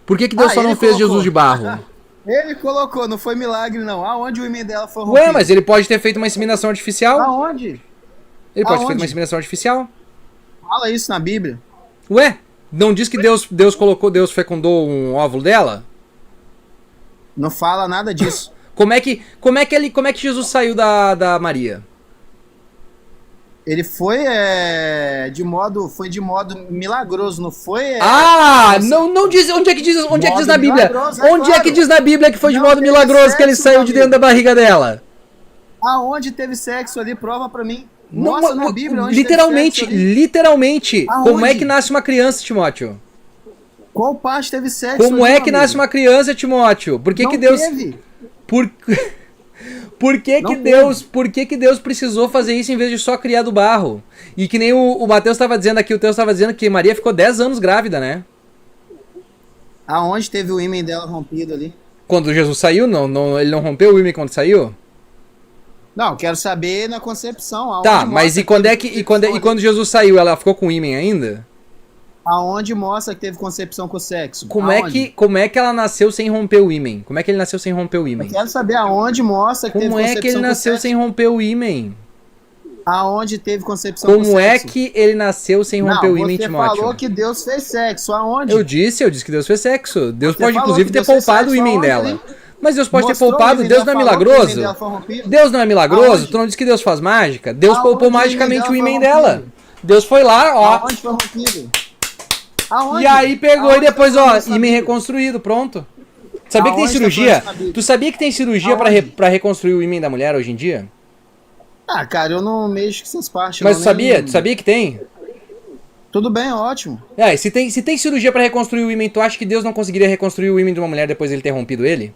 Por que Deus só não ele fez colocou. Jesus de barro? Ele colocou, não foi milagre não. Aonde o ímã dela foi rompido? Ué, mas ele pode ter feito uma inseminação artificial? Aonde? Ele pode ter feito Aonde? uma inseminação artificial? Fala isso na Bíblia. Ué, não diz que Deus fecundou um óvulo dela? Não fala nada disso. Como é que Jesus saiu da Maria? Ele foi de modo milagroso, não foi? Não diz, onde é que diz Modo na Bíblia? milagroso, é Onde é que claro. diz na Bíblia que foi de Não modo teve milagroso que ele sexo, saiu meu de dentro da amigo. barriga dela? Aonde teve sexo ali? Prova pra mim. Não, Mostra na Bíblia onde literalmente, teve sexo ali. literalmente. Aonde? Como é que nasce uma criança, Timóteo? Qual parte teve sexo Como ali, é que meu nasce amigo? uma criança, Timóteo? Por que Não que Deus teve. Por que Deus precisou fazer isso em vez de só criar do barro? E que nem o Mateus estava dizendo aqui, o Teus estava dizendo que Maria ficou 10 anos grávida, né? Aonde teve o ímã dela rompido ali? Quando Jesus saiu, ele não rompeu o ímã quando saiu? Não, quero saber na concepção. Aonde Tá, mas mostra e quando que é teve que concepção ali? quando Jesus saiu, ela ficou com o ímã ainda? Aonde mostra que teve concepção com o sexo? Como Aonde? é que ela nasceu sem romper o ímã? Como é que ele nasceu sem romper o ímã? Eu quero saber aonde mostra que teve Como é concepção que ele com nasceu sexo. sem romper o ímã? Aonde teve concepção com Como é sexo? que ele nasceu sem romper o ímã, Você Timóteo? falou que Deus fez sexo. Aonde? Eu disse que Deus fez sexo. Deus Você pode, falou inclusive, que ter Deus fez poupado o sexo ímã aonde, dela. hein? Mas Deus pode ter Mostrou, poupado. o ímã Deus dela não é falou que o ímã milagroso. dela foi rompido? Deus não é milagroso. Aonde? Tu não disse que Deus faz mágica? Deus Aonde poupou o ímã magicamente dela o ímã foi dela. rompido? Deus foi lá, ó. Aonde foi rompido? Aonde? E aí pegou Aonde e depois, foi ó, rompido na ímã Bíblia? reconstruído, pronto. Sabia que tem Aonde tá cirurgia? falando isso na Bíblia? Tu sabia que tem cirurgia Aonde? pra reconstruir o ímã da mulher hoje em dia? Ah, cara, eu não mexo com essas partes. Mas não, tu sabia? nem- Tu sabia que tem? Tudo bem, ótimo. É, se tem cirurgia pra reconstruir o ímã, tu acha que Deus não conseguiria reconstruir o ímã de uma mulher depois de ele ter rompido ele?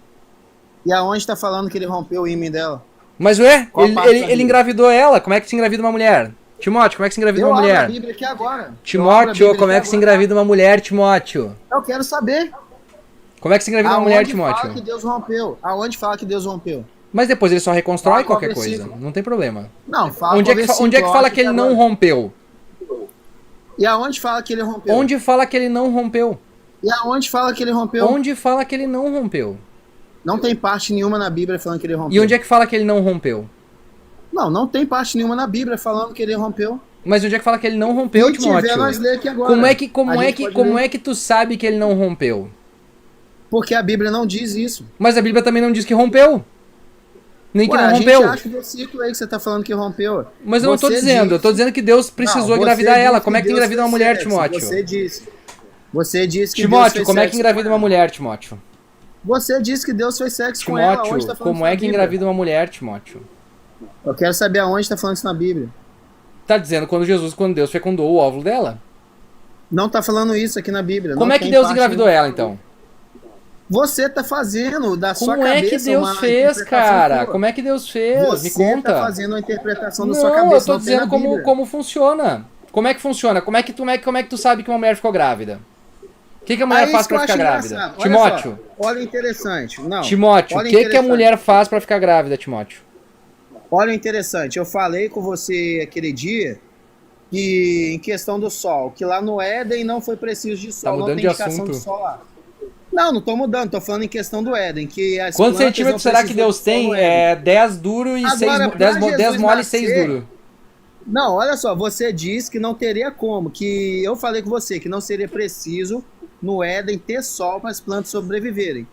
E aonde tá falando que ele rompeu o ímã dela? Mas ué, Qual parte da ele Bíblia? engravidou ela. Como é que se engravida uma mulher? Timóteo, como é que se engravida Eu uma abro a mulher? Bíblia aqui agora. Eu abro a Timóteo, Bíblia como é aqui que se agora. engravida uma mulher, Timóteo? Eu quero saber. Como é que se engravida uma Aonde mulher, fala que Timóteo? Deus rompeu? Aonde fala que Deus rompeu? Mas depois ele só reconstrói Fala qual qualquer versículo. coisa. Não tem problema. Não, fala Onde é que, qual onde é que versículo, fala eu que ele acho não agora. rompeu? E aonde fala que ele rompeu? Onde fala que ele não rompeu? E aonde fala que ele rompeu? Onde fala que ele não rompeu? Não tem parte nenhuma na Bíblia falando que ele rompeu. E onde é que fala que ele não rompeu? Não tem parte nenhuma na Bíblia falando que ele rompeu. Mas onde é que fala que ele não rompeu, Se tiver, nós Timóteo? lê aqui agora. Como A gente pode ler. é que tu sabe que ele não rompeu? Porque a Bíblia não diz isso. Mas a Bíblia também não diz que rompeu. Nem que Ué, não a gente rompeu. acha o versículo aí que você tá falando que rompeu. Mas eu não tô Você dizendo, eu tô dizendo que Deus precisou Não, você engravidar disse ela. que Como é que tu Deus engravida uma fez mulher, sexo. Timóteo? Você disse que Deus Timóteo, fez como é que sexo engravida com uma ela. mulher, Timóteo? Você disse que Deus fez sexo com ela. Onde Timóteo, tá falando como isso é na que Bíblia? engravida uma mulher, Timóteo? Eu quero saber aonde tá falando isso na Bíblia. Tá dizendo quando Deus fecundou o óvulo dela? Não tá falando isso aqui na Bíblia. Como não é que tem Deus parte engravidou nenhuma. ela, então? Você tá fazendo da sua Como é cabeça que Deus uma fez, interpretação cara? sua. Como é que Deus fez? Você Me conta. tá fazendo uma interpretação da sua Não, cabeça. eu tô não tem na dizendo Bíblia. como funciona. Como é que funciona? Como é que tu sabe que uma mulher ficou grávida? O que a mulher Aí faz isso que pra eu ficar acho grávida? engraçado. Olha Timóteo, só, olha interessante. Não, Timóteo, o olha que a interessante. mulher faz pra ficar grávida, Timóteo? Olha interessante. Eu falei com você aquele dia que em questão do sol, que lá no Éden não foi preciso de sol, não mudando tem de indicação assunto. de sol lá. Não tô mudando, tô falando em questão do Éden, que as Quantos plantas não centímetros será que precisam Deus de sol tem? no Éden. É 10 duro e Agora, 6, pra 10 Jesus mole e 6 nascer, duro. Não, olha só, você disse que não teria como, que eu falei com você que não seria preciso no Éden ter sol para as plantas sobreviverem.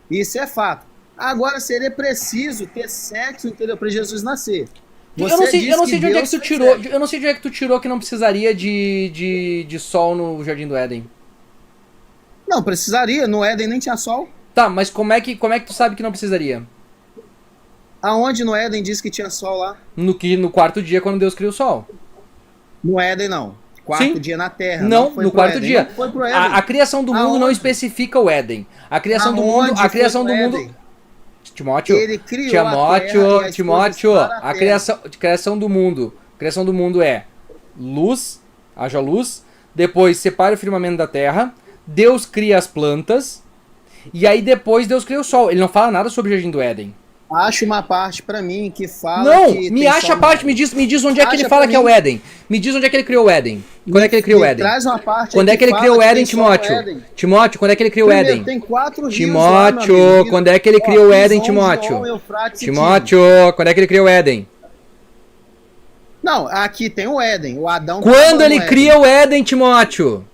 Isso é fato. Agora seria preciso ter sexo, entendeu? Para Jesus nascer. Eu não sei de onde é que Deus tu fez tirou. sexo. Eu não sei de onde é que tu tirou que não precisaria de sol no Jardim do Éden. Não, precisaria, no Éden nem tinha sol. Tá, mas como é que tu sabe que não precisaria? Aonde no Éden diz que tinha sol lá? No quarto dia, quando Deus cria o sol. No Éden não. Quarto Sim. dia na Terra. Não, foi no pro quarto Éden. dia. Não foi pro Éden. A criação do mundo não Aonde? especifica o Éden. A criação do mundo. Aonde A criação foi do pro mundo. Éden? Timóteo. Ele criou a terra e as Timóteo. coisas para a A terra. criação do mundo. A criação do mundo é luz, haja luz. Depois separa o firmamento da terra. Deus cria as plantas. E aí depois Deus cria o sol. Ele não fala nada sobre o Jardim do Éden. Acha uma parte pra mim que fala Não, que me tem acha sol a parte, no me diz onde é que Acha ele fala pra que é o mim. Éden. Me diz onde é que ele criou o Éden. Quando é que ele criou o Me Éden? Traz uma parte Quando é que ele fala criou o que Éden, tem sol no Timóteo? Éden. Timóteo, quando é que ele criou o Primeiro, Éden? tem 4 rios lá, Timóteo, meu amigo. quando é que ele Ó, criou o Éden, Pison, Timóteo? João, Eufrates e Timóteo, quando é que ele criou o Éden? Tigre. Não, aqui tem o Éden. O Adão. Quando tá ele no cria o Éden, Timóteo?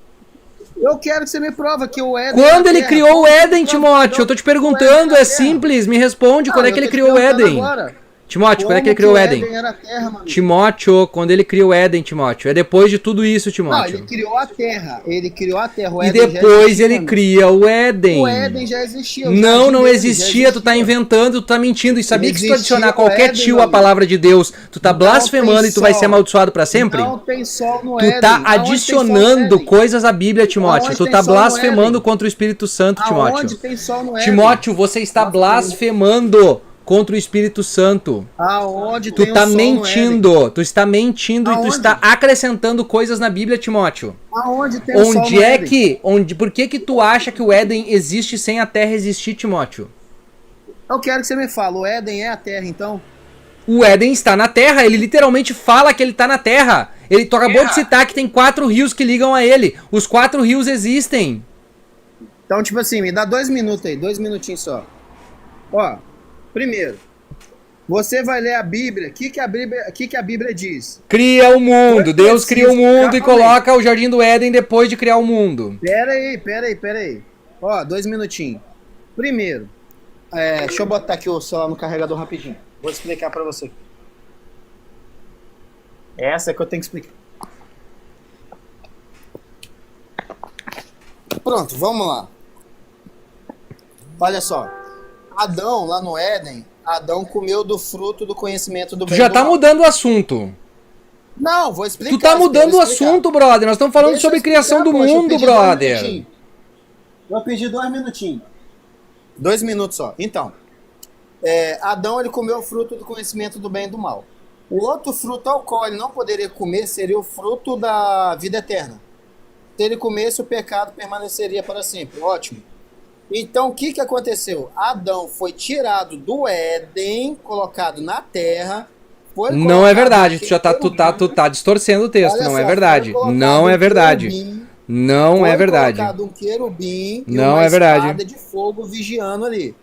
Eu quero que você me prova que o Éden. Quando é a ele terra. criou o Como Éden, você Timóteo? Eu tô te prova que o perguntando, Éden é a terra? simples, me responde. Não, Quando é eu que ele tô te criou o perguntando Éden? agora. Timóteo, quando é que Como ele criou o o Éden? era a terra, meu amigo? Timóteo, quando ele criou o Éden, Timóteo. É depois de tudo isso, Não, Timóteo. ele criou a terra. Ele criou a terra. O E Éden já depois existia, ele amigo. cria o Éden. O Éden já existia. o Não, jardim não dele existia, tu tá inventando, tu tá mentindo. E sabia que se tu Existia adicionar o qualquer Éden, tio meu à palavra de Deus, tu tá Não blasfemando tem e tu vai sol. ser amaldiçoado pra sempre? Não tem sol no Tu Éden. tá Aonde tem sol no adicionando Éden? coisas à Bíblia, Timóteo. Aonde Tu tem tá sol no blasfemando Éden? contra o Espírito Santo, Aonde Timóteo. tem sol no Éden? Timóteo, você está blasfemando contra o Espírito Santo. Aonde tem Tu tá o sol no Éden? mentindo. Tu está mentindo e tu Aonde? está acrescentando coisas na Bíblia, Timóteo. Aonde tem o sol Onde no é Éden? que, por que que tu acha que o Éden existe sem a terra existir, Timóteo? Eu quero que você me fale. O Éden é a terra, então? O Éden está na terra, ele literalmente fala que ele está na terra. Tu acabou de citar que tem 4 rios que ligam a ele. Os 4 rios existem. Então, tipo assim, me dá 2 minutos aí. 2 minutinhos só. Ó, primeiro. Você vai ler a Bíblia. O que a Bíblia diz? Cria o mundo. Foi Deus cria o preciso, mundo já e falei. coloca o Jardim do Éden depois de criar o mundo. Pera aí. Ó, 2 minutinhos. Primeiro, deixa eu botar aqui o celular no carregador rapidinho. Vou explicar pra você. Essa é que eu tenho que explicar. Pronto, vamos lá. Olha só. Adão, lá no Éden, Adão comeu do fruto do conhecimento do Tu bem e já do tá mal. mudando o assunto. Não, vou explicar. Tu tá mudando o deixa eu explicar. assunto, brother. Nós estamos falando Deixa eu sobre criação do explicar, poxa, eu mundo, pedi 2 brother. minutinhos. Eu pedi 2 minutinhos. 2 minutos só. Então, Adão ele comeu o fruto do conhecimento do bem e do mal. O outro fruto ao qual ele não poderia comer seria o fruto da vida eterna. Se ele comesse, o pecado permaneceria para sempre. Ótimo. Então, o que aconteceu? Adão foi tirado do Éden, colocado na terra. Foi Não é colocado verdade. no Tu tá distorcendo o texto. Olha Não só, é verdade. foi colocado Não é um verdade. querubim, Não é verdade. Foi colocado um querubim e Não uma é verdade. espada de fogo vigiando ali.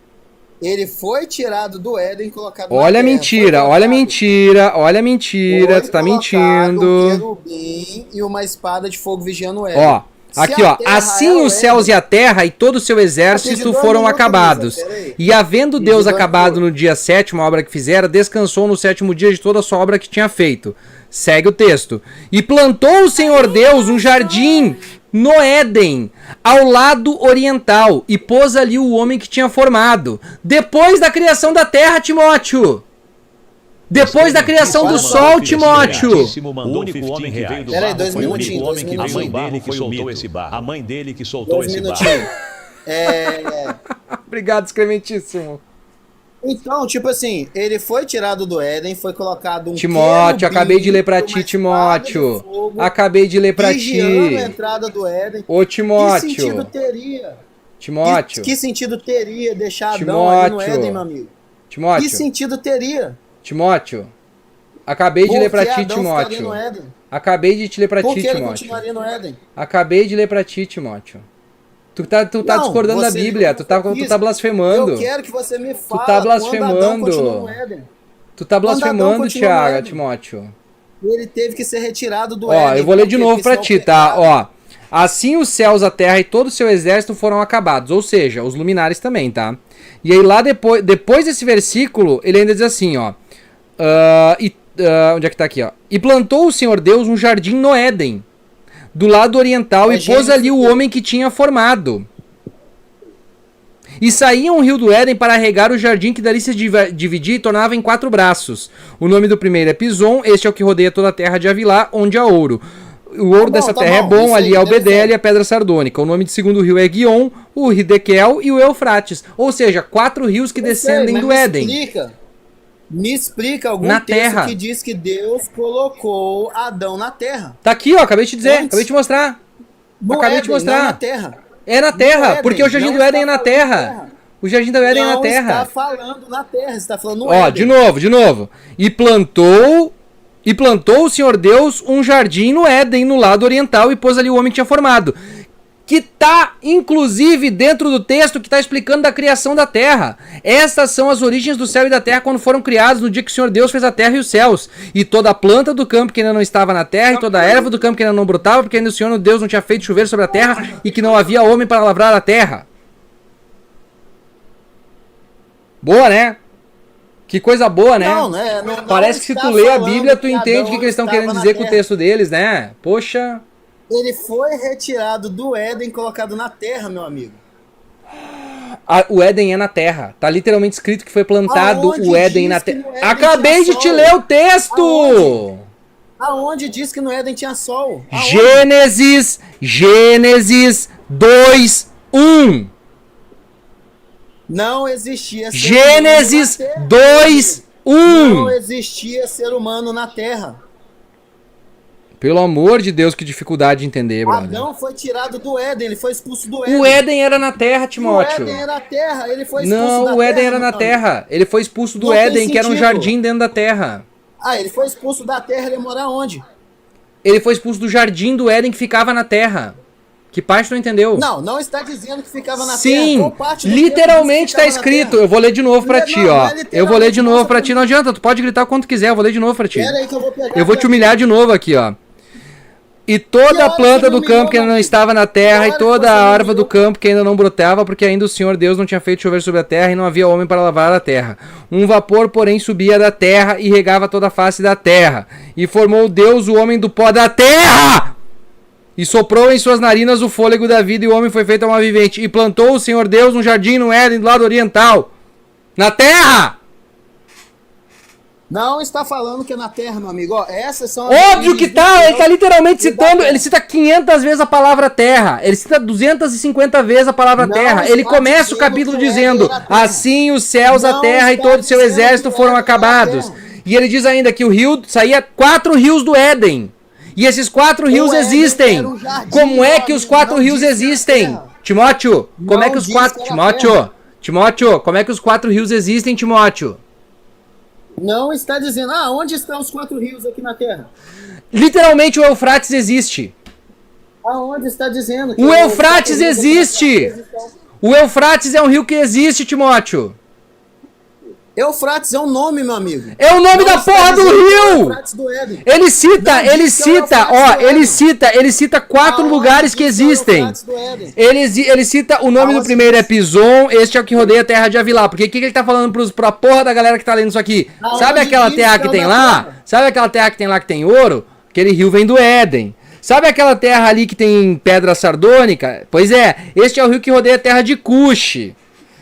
Ele foi tirado do Éden e colocado na Olha a terra. mentira, Foi olha a colocado- mentira, olha a mentira. foi Tu tá colocado mentindo. Um querubim e uma espada de fogo vigiando o Éden. Ó, Aqui, ó. Assim os céus e a terra e todo o seu exército foram acabados. E havendo Deus acabado no dia sétimo a obra que fizera, descansou no sétimo dia de toda a sua obra que tinha feito. Segue o texto. E plantou o Senhor Deus um jardim no Éden, ao lado oriental, e pôs ali o homem que tinha formado. Depois da criação da terra, Timóteo. Depois da criação do sol, Timóteo. O único homem que veio do Peraí, barro dois foi o único minutinhos, homem que dois veio do barro minutinhos. que soltou esse barro. A mãe dele que soltou 2 esse barro. minutinhos. Obrigado, excrementíssimo. Então, tipo assim, ele foi tirado do Éden, foi colocado um Timóteo, querubim, acabei de ler pra uma ti, espada de Timóteo. fogo, Acabei de ler pra vigiando a ti. entrada do Éden. Ô, Que sentido Timóteo. teria? Timóteo. Que sentido teria deixar Adão ali no Timóteo. Éden, meu amigo? Que Timóteo. sentido teria? Timóteo. Acabei de Por ler pra que ti, Adão ficaria Timóteo. no Éden? Acabei de te ler pra Por ti, que ele Timóteo. continuaria no Éden? Acabei de ler pra ti, Timóteo. Tu tá Não, discordando da você Bíblia, leu tu tá isso. blasfemando. Eu quero que você me fale tá quando Adão blasfemando. continuou no Éden. Tu tá Quando Adão blasfemando, continuou no Tiago, Éden. Timóteo. Ele teve que ser retirado do Ó, Éden. eu vou ler de Por quê? novo pra Porque ti, senão tá? o pecado- Ó. Assim os céus, a terra e todo o seu exército foram acabados. Ou seja, os luminares também, tá? E aí lá depois desse versículo, ele ainda diz assim, ó. Onde é que tá aqui, ó? E plantou o Senhor Deus um jardim no Éden, do lado oriental, e pôs ali o homem que tinha formado. E saía um rio do Éden para regar o jardim, que dali se dividia e tornava em 4 braços. O nome do primeiro é Pison, este é o que rodeia toda a terra de Avilá, onde há ouro. O ouro dessa terra é bom, isso ali aí, é o Bedel beleza. e a pedra sardônica. O nome do segundo rio é Guion, o Hidekel e o Eufrates. Ou seja, 4 rios que Eu sei, descendem mas do me Éden. Me explica algum Na texto terra. que diz que Deus colocou Adão na terra. Tá aqui, ó, acabei de te dizer, Antes. acabei de te mostrar. No Acabei de Éden, mostrar. não na terra. É na terra, Éden, porque o jardim não do Éden é está na falando terra. terra. O jardim do Éden é na Não terra. está falando na terra, você está falando no Ó, Éden. de novo. E plantou o Senhor Deus um jardim no Éden, no lado oriental, e pôs ali o homem que tinha formado. Que tá, inclusive, dentro do texto que tá explicando da criação da terra. Estas são as origens do céu e da terra quando foram criados, no dia que o Senhor Deus fez a terra e os céus. E toda a planta do campo que ainda não estava na terra, e toda a erva do campo que ainda não brotava, porque ainda o Senhor Deus não tinha feito chover sobre a terra, e que não havia homem para lavrar a terra. Boa, né? Que coisa boa, né? Não, né? Não Parece que se está tu lê a falando Bíblia, tu que entende o Adão que eles estão estava querendo na dizer com o terra. texto deles, né? Poxa. Ele foi retirado do Éden e colocado na terra, meu amigo. O Éden é na terra. Tá literalmente escrito que foi plantado Aonde o Éden diz na que terra. no Éden Acabei tinha de te sol? ler o texto! Aonde diz que no Éden tinha sol? Aonde? Gênesis 2, 1. Não existia ser Gênesis humano na terra. 2, 1. Não existia ser humano na terra. Pelo amor de Deus, que dificuldade de entender, brother. Adão foi tirado do Éden, ele foi expulso do Éden. O Éden era na terra, O Timóteo. Éden era a terra, ele foi expulso da Não, terra. o Éden era na meu amigo. terra. Ele foi expulso do Não tem Éden, que era um sentido. jardim dentro da terra. Ah, ele foi expulso da terra, ele ia morar onde? Ele foi expulso do jardim do Éden que ficava na terra. Que parte tu não entendeu? Não, não está dizendo que ficava na terra. Sim, Qual parte do literalmente texto tá diz que ficava na escrito. terra? Eu vou ler de novo pra Não, ti, não ó. é Eu vou ler de literalmente, novo mostra pra pra ti. mim. Não adianta, tu pode gritar quanto quiser. Eu vou ler de novo pra ti. Pera aí que eu vou pegar. Eu vou te humilhar de novo aqui, ó. E toda Que a hora planta você do me campo humilhou, que ainda não meu estava na filho? terra, Que e hora toda que a você me árvore do humilhou? campo que ainda não brotava, porque ainda o Senhor Deus não tinha feito chover sobre a terra e não havia homem para lavar a terra. Um vapor, porém, subia da terra e regava toda a face da terra. E formou Deus o homem do pó da terra! E soprou em suas narinas o fôlego da vida, e o homem foi feito alma vivente. E plantou o Senhor Deus um jardim no Éden, do lado oriental. Na terra! Não está falando que é na terra, meu amigo. Ó, essas são as Óbvio origens que do tá, céu ele tá literalmente e da citando, terra. ele cita 500 vezes a palavra terra, ele cita 250 vezes a palavra Não terra, ele está começa o dizendo capítulo que o dizendo, Éden era terra. assim os céus, a Não terra e está todo o seu dizendo exército que o foram Éden era acabados. terra. E ele diz ainda que o rio, saía 4 rios do Éden, e esses 4 rios Éden existem. era um jardim, Como é meu que os amigo, 4 não rios diz que era existem? terra. Timóteo, como é Não que os diz 4... que era terra. Timóteo, como é que os 4 rios existem, Timóteo? Não está dizendo, onde estão os 4 rios aqui na terra? Literalmente o Eufrates existe. Aonde está dizendo? que O os Eufrates 4 rios aqui na existe! terra estão? O Eufrates é um rio que existe, Timóteo. Eufrates é um nome, meu amigo. É o nome Não da está porra do dizendo que é o rio! Eufrates do Éden. Ele cita, Não ele diz que é o cita, Eufrates ó, do Éden. ele cita 4 Aonde lugares que diz que é o existem. Eufrates do Éden? Ele cita o nome do Aonde primeiro é diz? Pison, este é o que rodeia a terra de Avilá. Porque o que ele tá falando pra porra da galera que tá lendo isso aqui? Aonde Sabe aquela diz terra que que é o tem da lá? terra? Sabe aquela terra que tem lá que tem ouro? Aquele rio vem do Éden. Sabe aquela terra ali que tem pedra sardônica? Pois é, este é o rio que rodeia a terra de Cush.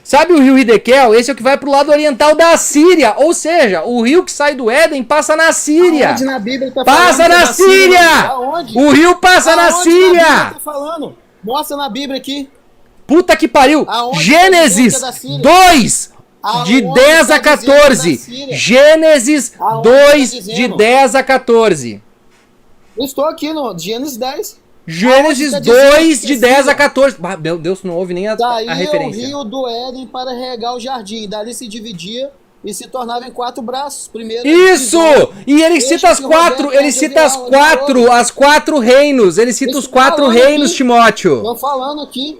Sabe o rio Hidekel? Esse é o que vai pro lado oriental da Síria. Ou seja, o rio que sai do Éden passa na Síria. Aonde na Bíblia tá Passa falando que é na da Síria? Síria! Aonde? O rio passa na Aonde na Bíblia Síria! tá falando? Mostra na Bíblia aqui. Puta que pariu! Aonde Gênesis tá dizendo que é da Síria? 2, de Aonde 10 tá a dizendo que é da 14. Síria? Gênesis Aonde 2, tá de dizendo? 10 a 14. Eu estou aqui no Gênesis 10. Gênesis Aonde tá dizendo 2, que de é 10 a Síria? 14. Ah, meu Deus, tu não ouve nem a Daí é o referência. rio do Éden para regar o jardim. Dali se dividia e se tornava em 4 braços. Primeiro Isso! E ele Este cita as que 4, Roberto ele cita Azevedo as 4 reinos. Ele cita Isso os 4 falando reinos, aqui. Timóteo. Estou falando aqui.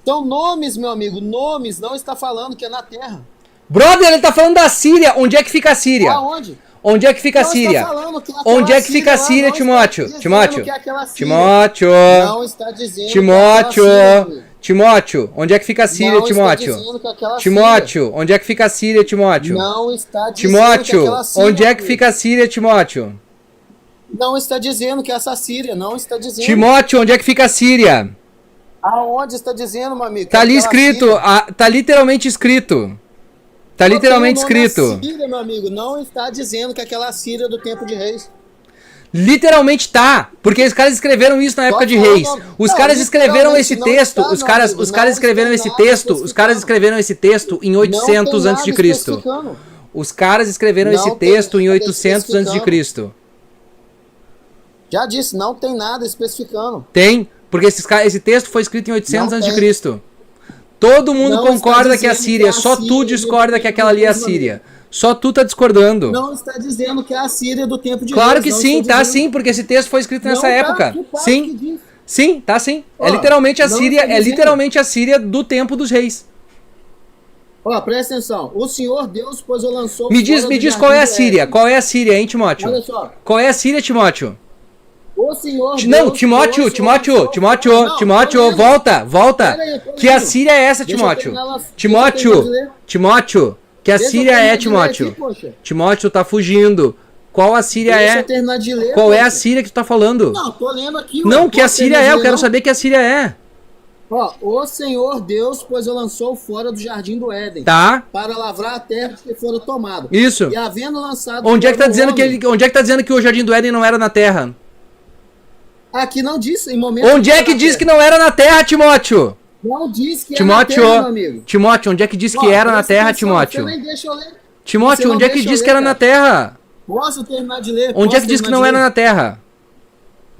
Então, nomes, meu amigo, nomes, não está falando que é na terra. Brother, ele tá falando da Síria. Onde é que fica a Síria? Aonde? Onde é que fica a Não Síria? está falando que aquela Onde é que fica a lá, Síria, não está Timóteo? dizendo Timóteo. que é aquela Síria. Timóteo. Não está dizendo Timóteo. que é aquela Síria. Timóteo. Onde é que fica a Síria, Não está Timóteo? dizendo que é aquela Timóteo. Onde é que fica a Síria, Timóteo? Não está dizendo que é Timóteo. aquela Síria. Onde é que fica a Síria, Timóteo? Não está dizendo que é essa Síria, não está dizendo. Timóteo, onde é que fica a Síria? Aonde está dizendo, meu amigo? Tá Que ali aquela escrito, Síria. tá literalmente escrito. Tá Não literalmente tem o nome escrito. Síria, meu amigo, não está dizendo que é aquela Síria do tempo de reis. Literalmente tá, porque os caras escreveram isso na época de falando- reis. Os não, caras escreveram literalmente esse não texto, está, os meu caras, amigo, os caras não escreveram está esse nada texto, os caras especificando. escreveram esse texto em 800 Não antes tem de nada Cristo. especificando. Os caras escreveram Não esse tem texto em nada 800 antes de Cristo. Já disse, não tem nada especificando. Tem, porque esse texto foi escrito em 800 Não antes de tem. Cristo. Todo mundo Não está concorda que é a dizendo Síria, que é a só tu Síria discorda do que aquela ali é a tempo de Síria. Só tu tá discordando. Não está dizendo que é a Síria do tempo de Claro reis. que não sim, estou tá dizendo. sim, porque esse texto foi escrito nessa Não tá, época. que parte que Sim, diz? sim, tá sim. É Ó, literalmente a não Síria, está é dizendo. literalmente a Síria do tempo dos reis. Ó, presta atenção. O Senhor Deus, pois o lançou Me diz fora do qual é a jardim do Síria? Éden. Qual é a Síria, hein, Timóteo? Olha só. Qual é a Síria, Timóteo? O Senhor Não, Deus, Timóteo, pois o Timóteo, lançou Timóteo, fora- Não, Timóteo, tô lendo. volta. Pera aí, eu tô Que a lendo. Síria é essa, Deixa eu Timóteo. terminar lá- deixa eu Timóteo, terminar de ler. Timóteo, que a Deixa eu Síria terminar é, de ler Timóteo. aqui, poxa. Timóteo tá fugindo. Qual a Síria Deixa é? eu terminar de ler. Qual é a poxa. Síria que tu tá falando? Não, tô lendo aqui. Não, ué. que a Posso Síria terminar de é, eu ler, quero não? saber que a Síria é. Ó, o Senhor Deus, pois o lançou fora do jardim do Éden. Tá? Para lavrar a terra de que foram tomados. Isso. E havendo lançado. Onde é que tá fora o dizendo que homem- onde é que tá dizendo que o Jardim do Éden não era na Terra? Aqui não disse, em momento. Onde é que diz que não era na Terra, Timóteo? Não diz que é na Timóteo, terra, meu amigo. Timóteo, onde é que diz que Ó, era na presta Terra, atenção, Timóteo? Você nem deixa eu ler. Timóteo, Você não onde é que deixa eu diz ler, que era na cara. Terra? Posso terminar de ler? Onde é que diz que não era na Terra?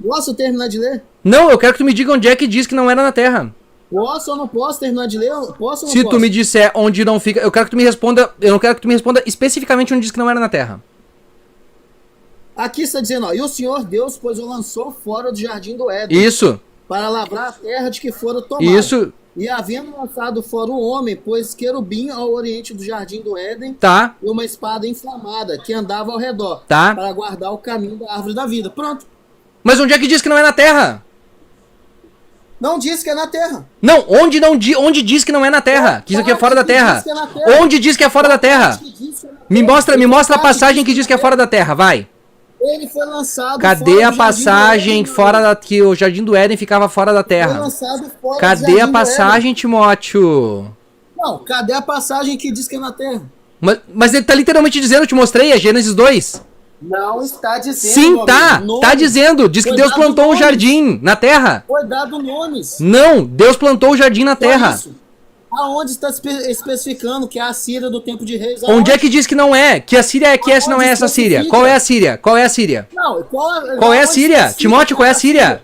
Posso terminar de ler? Não, eu quero que tu me diga onde é que diz que não era na Terra. Posso ou não posso terminar de ler? Posso ou não Se posso? tu me disser onde não fica, eu quero que tu me responda, eu não quero que tu me responda especificamente onde diz que não era na Terra. Aqui está dizendo, ó, e o Senhor Deus, pois o lançou fora do jardim do Éden, Isso, para lavrar a terra de que foram tomados. isso, E havendo lançado fora o homem, pôs querubim ao oriente do jardim do Éden, tá, e uma espada inflamada que andava ao redor, Tá. para guardar o caminho da árvore da vida. Pronto. mas onde é que diz que não é na Terra? Não diz que é na terra. Não, onde diz que não é na Terra? Que isso aqui é fora da Terra. Diz que é na terra. Onde diz que é fora da Terra? Que diz que é na Me terra. mostra a passagem que diz que é fora da Terra, vai. Ele foi lançado Cadê fora a do jardim do passagem Éden, fora da que o Jardim do Éden ficava fora da Foi Terra? lançado fora do Cadê jardim a do passagem, Timóteo? Éden. Não, cadê a passagem que diz que é na terra? Mas ele tá literalmente dizendo, eu te mostrei, é Gênesis 2. Não está dizendo. Sim, meu tá. amigo. Nomes. Tá dizendo. Diz que Foi Deus dado plantou um nomes. jardim na Terra. Foi dado nomes. Não, Deus plantou o jardim na Só Terra. isso. Aonde está especificando que é a Síria do tempo de reis? Onde é que diz que não é? Que a Síria é que essa não é essa Síria? especifica? Qual é a Síria? Qual é a Síria? Não, Qual é a aonde Síria? especifica Timóteo, qual é a Síria?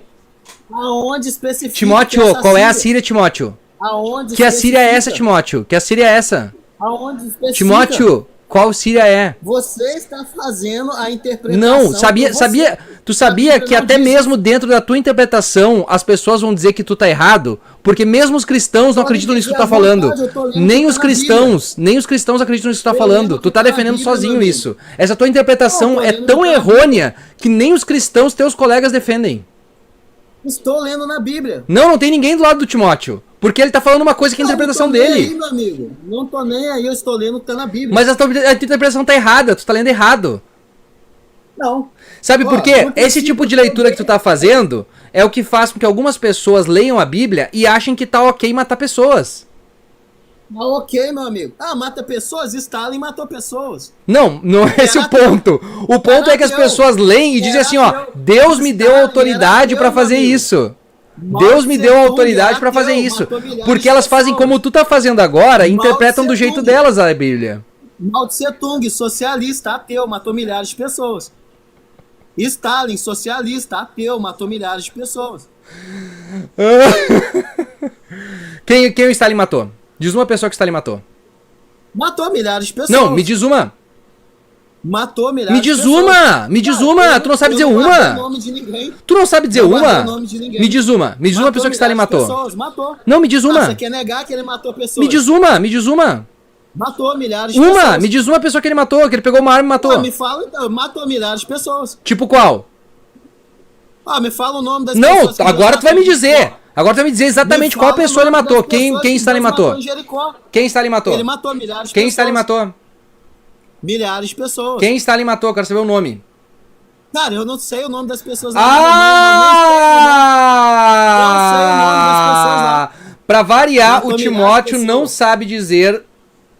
Aonde especifica Timóteo, essa qual é a Síria, Timóteo? Aonde Que a Síria é essa, especifica? Timóteo? Que a Síria é essa? Aonde especifica? Timóteo, Qual Síria é? Você está fazendo a interpretação. Não, por sabia, você. tu sabia que até mesmo dentro da tua interpretação as pessoas vão dizer que tu tá errado? Porque mesmo os cristãos não acreditam nisso que tu tá falando. Nem os cristãos acreditam nisso que tu tá falando. Tu tá defendendo sozinho isso. Essa tua interpretação é tão errônea que nem os cristãos, teus colegas, defendem. Estou lendo na Bíblia. Não tem ninguém do lado do Timóteo. Porque ele tá falando uma coisa que é a interpretação não tô nem dele. Aí, meu amigo. Não tô nem aí, eu estou lendo o que tá na Bíblia. Mas a tua interpretação tá errada, tu tá lendo errado. Não. Sabe por quê? Esse tipo de leitura que tu tá fazendo é o que faz com que algumas pessoas leiam a Bíblia e achem que tá ok matar pessoas. Ah, ok, meu amigo. Ah, mata pessoas? Stalin matou pessoas. Não é esse o ponto. O ponto é que as pessoas leem e dizem assim, ó, Deus me deu autoridade pra fazer isso. Deus me deu autoridade pra fazer isso. Porque elas fazem como tu tá fazendo agora e interpretam do jeito delas a Bíblia. Mao Tse Tung, socialista, ateu, matou milhares de pessoas. Stalin, socialista, ateu, matou milhares de pessoas. Quem o Stalin matou? Diz uma pessoa que o Stalin matou. Matou milhares de pessoas. Não, me diz uma. Matou milhares Me de diz pessoas. uma! Me diz uma! Tu não sabe dizer uma? Nome de ninguém. Tu não sabe dizer Não uma? guardei o nome de ninguém. Me diz uma. Me diz uma pessoa que o Stalin milhares de matou. pessoas, matou. Não, me diz uma. Você quer negar que ele matou pessoas? Me diz uma, me diz uma. Matou milhares de pessoas. Uma! Me diz uma pessoa que ele matou, que ele pegou uma arma e matou. Ah, me fala então, matou milhares de pessoas. Tipo qual? Ah, me fala o nome das Não, pessoas. que agora Deus tu vai me matou em dizer. Jericó. Agora tu vai me dizer exatamente Me qual fala o pessoa ele nome das matou. pessoas Quem que Stalin Deus matou? em Jericó. Quem Stalin matou? Ele matou milhares de Quem pessoas. Stalin matou? Milhares de pessoas. Quem Stalin matou? Eu quero saber o nome. Cara, eu não sei o nome das pessoas. Eu não sei o nome das pessoas lá. Pra variar, Matou o milhares de Timóteo pessoas. não sabe dizer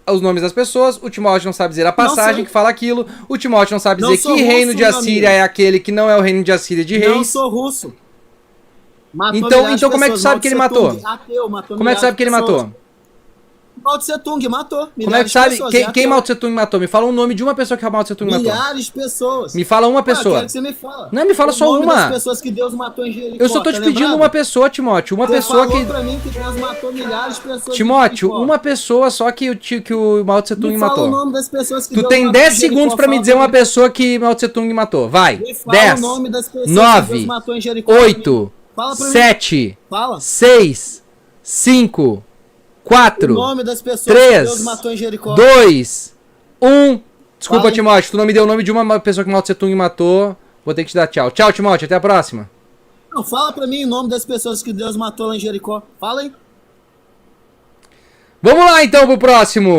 os nomes das pessoas, o Timóteo não sabe dizer a passagem sei. que fala aquilo, o Timóteo não sabe Não dizer sou que russo, reino de meu Assíria amigo. é aquele que não é o reino de Assíria de Não reis. sou russo. Matou Então milhares de como é que tu pessoas. sabe que ele Mao Tse matou? Tung, ateu, matou Como é que tu sabe que ele milhares de matou? pessoas. Mao Tse Tung matou. Como é que tu sabe? Quem Mao Tse Tung matou? Me fala o nome de uma pessoa que Mao Tse Tung matou. Milhares de pessoas. Me fala uma Eu pessoa. quero que você me fala. Não, me fala O só nome uma. das pessoas que Deus matou em Jericó. Eu só tô te pedindo lembrado? uma pessoa, Timóteo. Uma Você pessoa falou que... pra mim que Deus matou milhares de pessoas. Timóteo, em Jericó. uma pessoa só que o Mao Tse Tung Me fala o matou. nome das pessoas que Tu Deus tem matou 10 em Jericó, segundos pra me fala dizer uma mim. pessoa que Mao Tse Tung matou. Vai. Me fala 10, o nome das pessoas que 9, Deus matou em Jericó pra mim. 8, Fala pra mim. 7, Fala. 6, 5, 4, O nome das pessoas que 3, Deus matou em Jericó. 2, 1. Desculpa, Fala aí. Timóteo, tu não me deu o nome de uma pessoa que Mao Tse Tung matou. Vou ter que te dar tchau. Tchau, Timóteo, até a próxima. Não, fala pra mim o nome das pessoas que Deus matou lá em Jericó. Fala aí. Vamos lá então pro próximo.